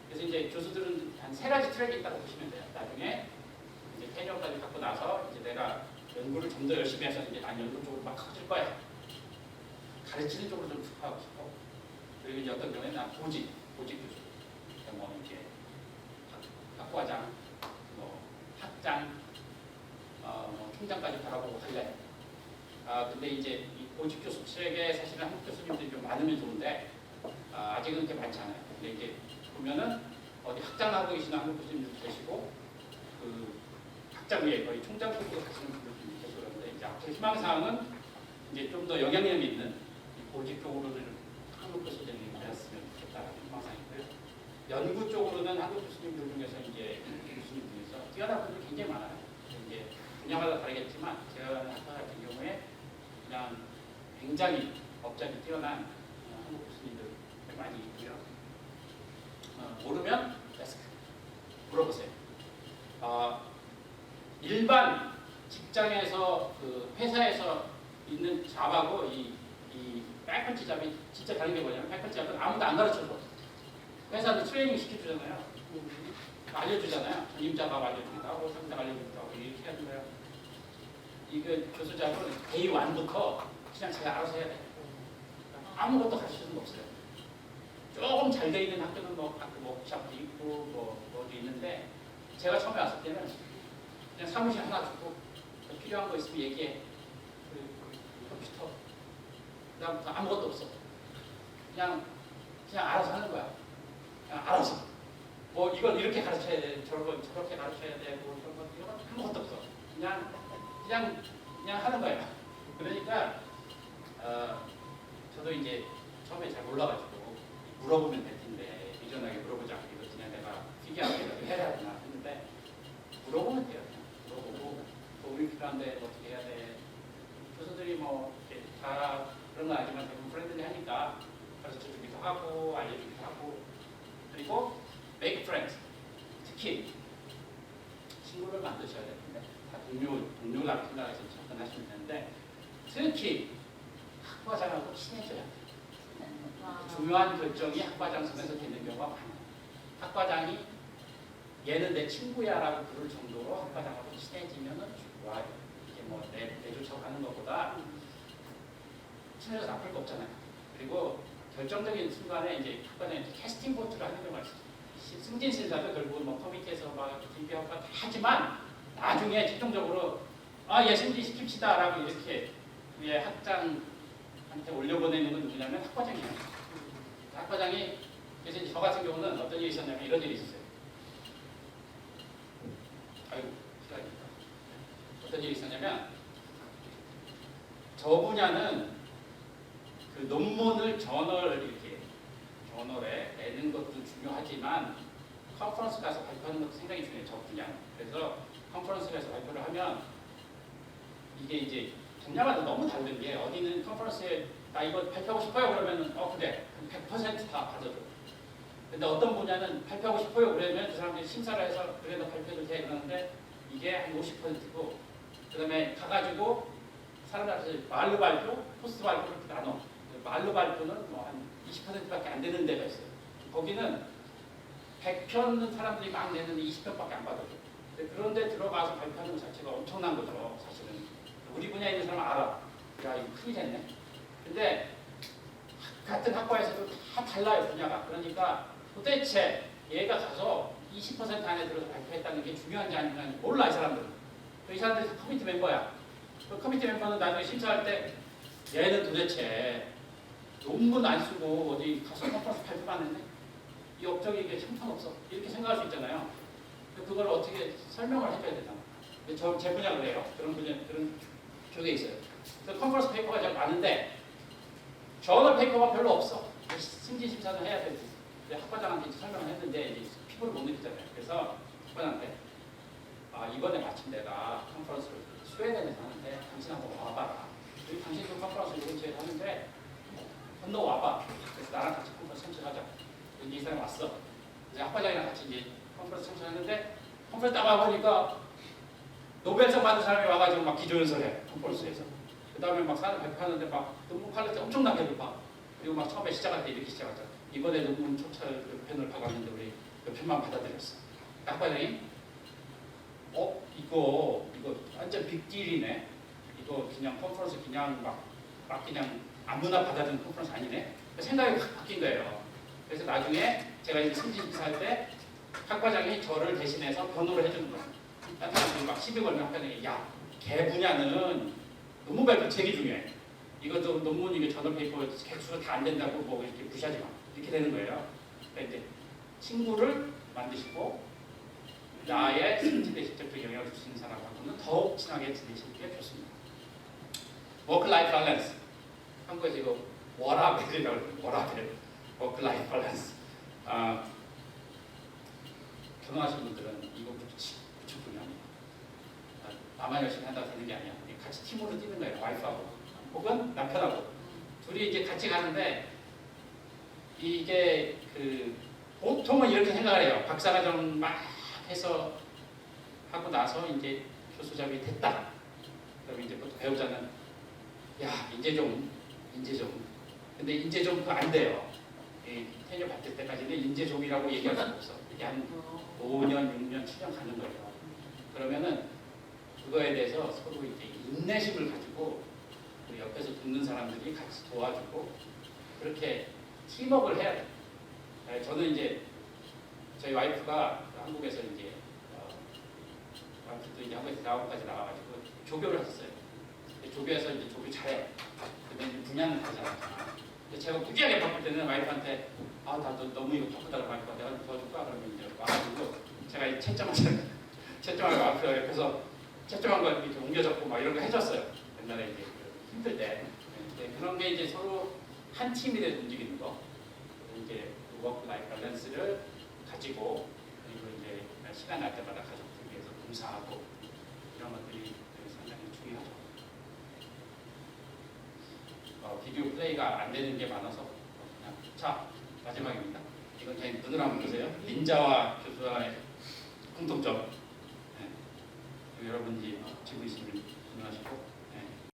Speaker 2: 그래서 이제 교수들은 한 3가지 트랙이 있다고 보시면 돼요. 나중에 이제 테니어까지 갖고 나서 이제 내가 연구를 좀 더 열심히 해서 이제 난 연구 쪽으로 막 커질 거야. 가르치는 쪽으로 좀 특화하고 싶어. 그리고 이제 어떤 경우에는 난 보직 교수. 뭐 이렇게 학과장, 뭐 학장, 총장까지 바라보고 할래. 근데 이제 이 보직 교수 책에 사실은 한국 교수님들이 좀 많으면 좋은데 아직은 그렇게 많지 않아요. 근데 이제 보면은 어디 학장하고 계시는 한국 교수님들도 계시고 그 학장 위에 거의 총장 쪽으로 가시는 분들도 계시고 그런데 이제 앞으로 희망사항은 이제 좀 더 영향력 있는 이 보직 쪽으로는 한국 교수님이 되었으면 좋겠다는 희망사항이고요. 연구 쪽으로는 한국 교수님들 중에서 이제 교수님 중에서 뛰어난 분들이 굉장히 많아요. 이제 분야마다 다르겠지만 제가 가는 학과 같은 경우에 그냥 굉장히 업적이 뛰어난 한국 교수님들 많이 있고요. 모르면 데스크 물어보세요. 일반 직장에서 그 회사에서 있는 잡하고 이 백펀치 잡이 진짜 다른 게 뭐냐면 백펀치 잡은 아무도 안 가르쳐줘. 회사도 트레이닝 시켜주잖아요. 알려주잖아요. 전임자가 알려주기도 하고 상자가 알려주기도 하고 이렇게 하는 거예요. 이거 교수 잡은 데이 1부터 그냥 제가 알아서 해야 돼요. 아무것도 가르칠 수는 없어요. 조금 잘 돼 있는 학교는 뭐 학교 워크숍도 있고 뭐도 있는데 제가 처음에 왔을 때는 그냥 사무실 하나 주고 필요한 거 있으면 얘기해. 컴퓨터. 그다음부터 아무것도 없어. 그냥 알아서 하는 거야. 그냥 알아서. 뭐 이걸 이렇게 가르쳐야 돼, 저렇게 가르쳐야 돼, 뭐 이런 거 이런 건 아무것도 없어. 그냥 하는 거예요. 그러니까 저도 이제 처음에 잘 몰라가지고 물어보면 될 텐데 미전하게 물어보자. 이거 그냥 내가 피기하게 해야 되나 했는데 물어보면 돼요. 그냥 물어보고 도움이 필요한데 어떻게 해야 돼. 교수들이 뭐 이렇게 다 그런 건 아니지만 대부분 프렌들리 하니까 가르쳐 주기도 하고 알려주기도 하고 그리고 make friends. 특히 친구를 만드셔야 되는데 다 동료라고 생각해서 접근하시면 되는데 특히 학과장하고 친해져야 돼요. 중요한 결정이 학과장 선에서 되는 경우가 많아요. 학과장이 얘는 내 친구야라고 부를 정도로 학과장하고 친해지면은 좋아요. 이게 뭐 내조차고 하는 것보다 친해져서 나쁠 거 없잖아요. 그리고 결정적인 순간에 이제 학과장이 캐스팅 보트를 하는 경우가 있어요. 승진 심사도 결국은 뭐 커미티에서 막 DB학과 다 하지만 나중에 최종적으로 얘 승진 시킵시다라고 이렇게 위에 학장한테 올려보내는 건 누구냐면 학과장이에요. 학과장이 그래서 이제 저 같은 경우는 어떤 일이 있었냐면 이런 일이 있었어요. 아이고 시간이니까 어떤 일이 있었냐면 저 분야는 그 논문을 저널에 내는 것도 중요하지만 컨퍼런스 가서 발표하는 것도 상당히 중요해요. 저 분야는. 그래서 컨퍼런스 가서 발표를 하면 이게 이제 분야마다 너무 다른 게 어디는 컨퍼런스에 나 이거 발표하고 싶어요 그러면 그래 100%다 받아줘. 근데 어떤 분야는 발표하고 싶어요 그러면 그 사람들이 심사를 해서 그래 너 발표도 돼 그러는데 이게 한 50%고 그 다음에 가가지고 사람들한테 말로 발표, 포스트 발표 이렇게 나눠. 말로 발표는 뭐 한 20%밖에 안 되는 데가 있어요. 거기는 100편 사람들이 막 내는데 20편밖에 안 받아줘. 그런데 들어가서 발표하는 것 자체가 엄청난 거죠. 사실은 우리 분야에 있는 사람은 알아. 야 이거 큰일 됐네. 근데 같은 학과에서도 다 달라요 분야가. 그러니까 도대체 얘가 가서 20% 안에 들어서 발표했다는 게 중요한지 아니면 몰라 이 사람들은. 이 사람들이 커미티 멤버야. 그 커미티 멤버는 나중에 심사할 때 얘는 도대체 논문 안 쓰고 어디 가서 컨퍼런스 발표만 했네? 이 업적이 이게 형편없어. 이렇게 생각할 수 있잖아요. 그걸 어떻게 설명을 해줘야 되잖아. 제 분야 그래요. 그런 쪽에 있어요. 그래서 컨퍼런스 페이퍼가 잘 많은데 저널 페이퍼가 별로 없어. 승진 심사는 해야 되고. 학과장한테 설명을 했는데 이제 피부를 못 느끼잖아요. 그래서 학과장한테 이번에 마침 내가 컨퍼런스를 스웨덴에서 하는데 당신 한번 와봐라. 당신도 컨퍼런스 이번 주에 하는데 너 와봐. 그래서 나랑 같이 컨퍼런스 참석하자. 이 사람이 왔어. 이제 학과장이랑 같이 이제 컨퍼런스 참석했는데 컨퍼런스 딱 와보니까 노벨상 받은 사람이 와가지고 막 기조연설해. 컨퍼런스에서. 그 다음에 막 사람 발표하는데 막 논문 퀄리티 엄청나게 높아. 그리고 막 처음에 시작할 때 이렇게 시작하자. 이번에 논문 초찰 편을 받았는데 우리 몇 편만 받아들였어. 학과장이 이거 완전 빅딜이네. 이거 그냥 컨퍼런스 그냥 막 그냥 아무나 받아주는 컨퍼런스 아니네. 생각이 확 바뀐 거예요. 그래서 나중에 제가 이제 승진할 때 학과장이 저를 대신해서 변호를 해주는 거예요. 딴 사람들이 막 시비 걸면 학과장이 걔 분야는 논문 발표 되게 중요해. 이것도 논문 이게 저널 페이퍼 개수가 다 안 된다고 뭐 이렇게 무시하지 마. 이렇게 되는 거예요. 그러니까 이제 친구를 만드시고 나의 승진에 직접적 영향을 줄 수 있는 사람하고는 더욱 친하게 지내시는 게 좋습니다. 워크-라이프 밸런스. 한국에서 이거 워라벨이라고 해요. 워라벨. 워크-라이프 밸런스. 결혼하신 분들은 이거 무척분이 아니에요. 나만 열심히 한다고 되는 게 아니야. 같이 팀으로 뛰는 거예요. 와이프하고 혹은 남편하고 둘이 이제 같이 가는데 이게 보통은 이렇게 생각을 해요. 박사과정 막 해서 하고 나서 이제 교수자비 됐다. 그럼 이제 보통 배우자는 이제 좀 근데 이제 좀 그거 안 돼요. 테뉴 받을 때까지는 인재종이라고 얘기할 수 없어. 이게 한 5년, 6년, 7년 가는 거예요. 그러면은 그거에 대해서 서로 이제 인내심을 가지고 그 옆에서 듣는 사람들이 같이 도와주고 그렇게 팀업을 해야 돼요. 저는 이제 저희 와이프가 한국에서 이제 와이프도 이제 한국에서 대학원까지 나와가지고 조교를 했었어요. 조교에서 이제 조교 잘해. 근데 이제 분야는 다르잖아. 근데 제가 무지하게 바쁠 때는 와이프한테 나 너무 이거 바쁘다고 와이프가 내가 좀 도와줄까? 그러면 이제 와가지고 제가 이 채점을 옆에서 채점한 거 이렇게 옮겨 적고 막 이런 거 해줬어요. 옛날에 이제 힘들 때. 네, 그런 게 이제 서로 한 팀이 돼서 움직이는 거. 이제 워크 라이프 밸런스를 가지고 그리고 이제 시간 날 때마다 가족들 위해서 봉사하고 이런 것들이 상당히 중요하죠. 비디오 플레이가 안 되는 게 많아서 그냥. 자, 마지막입니다. 이건 그냥 눈으로 한번 보세요. 닌자와 교수와의 공통점. 네. 여러분이 지고 있으면 질문하시고. 네.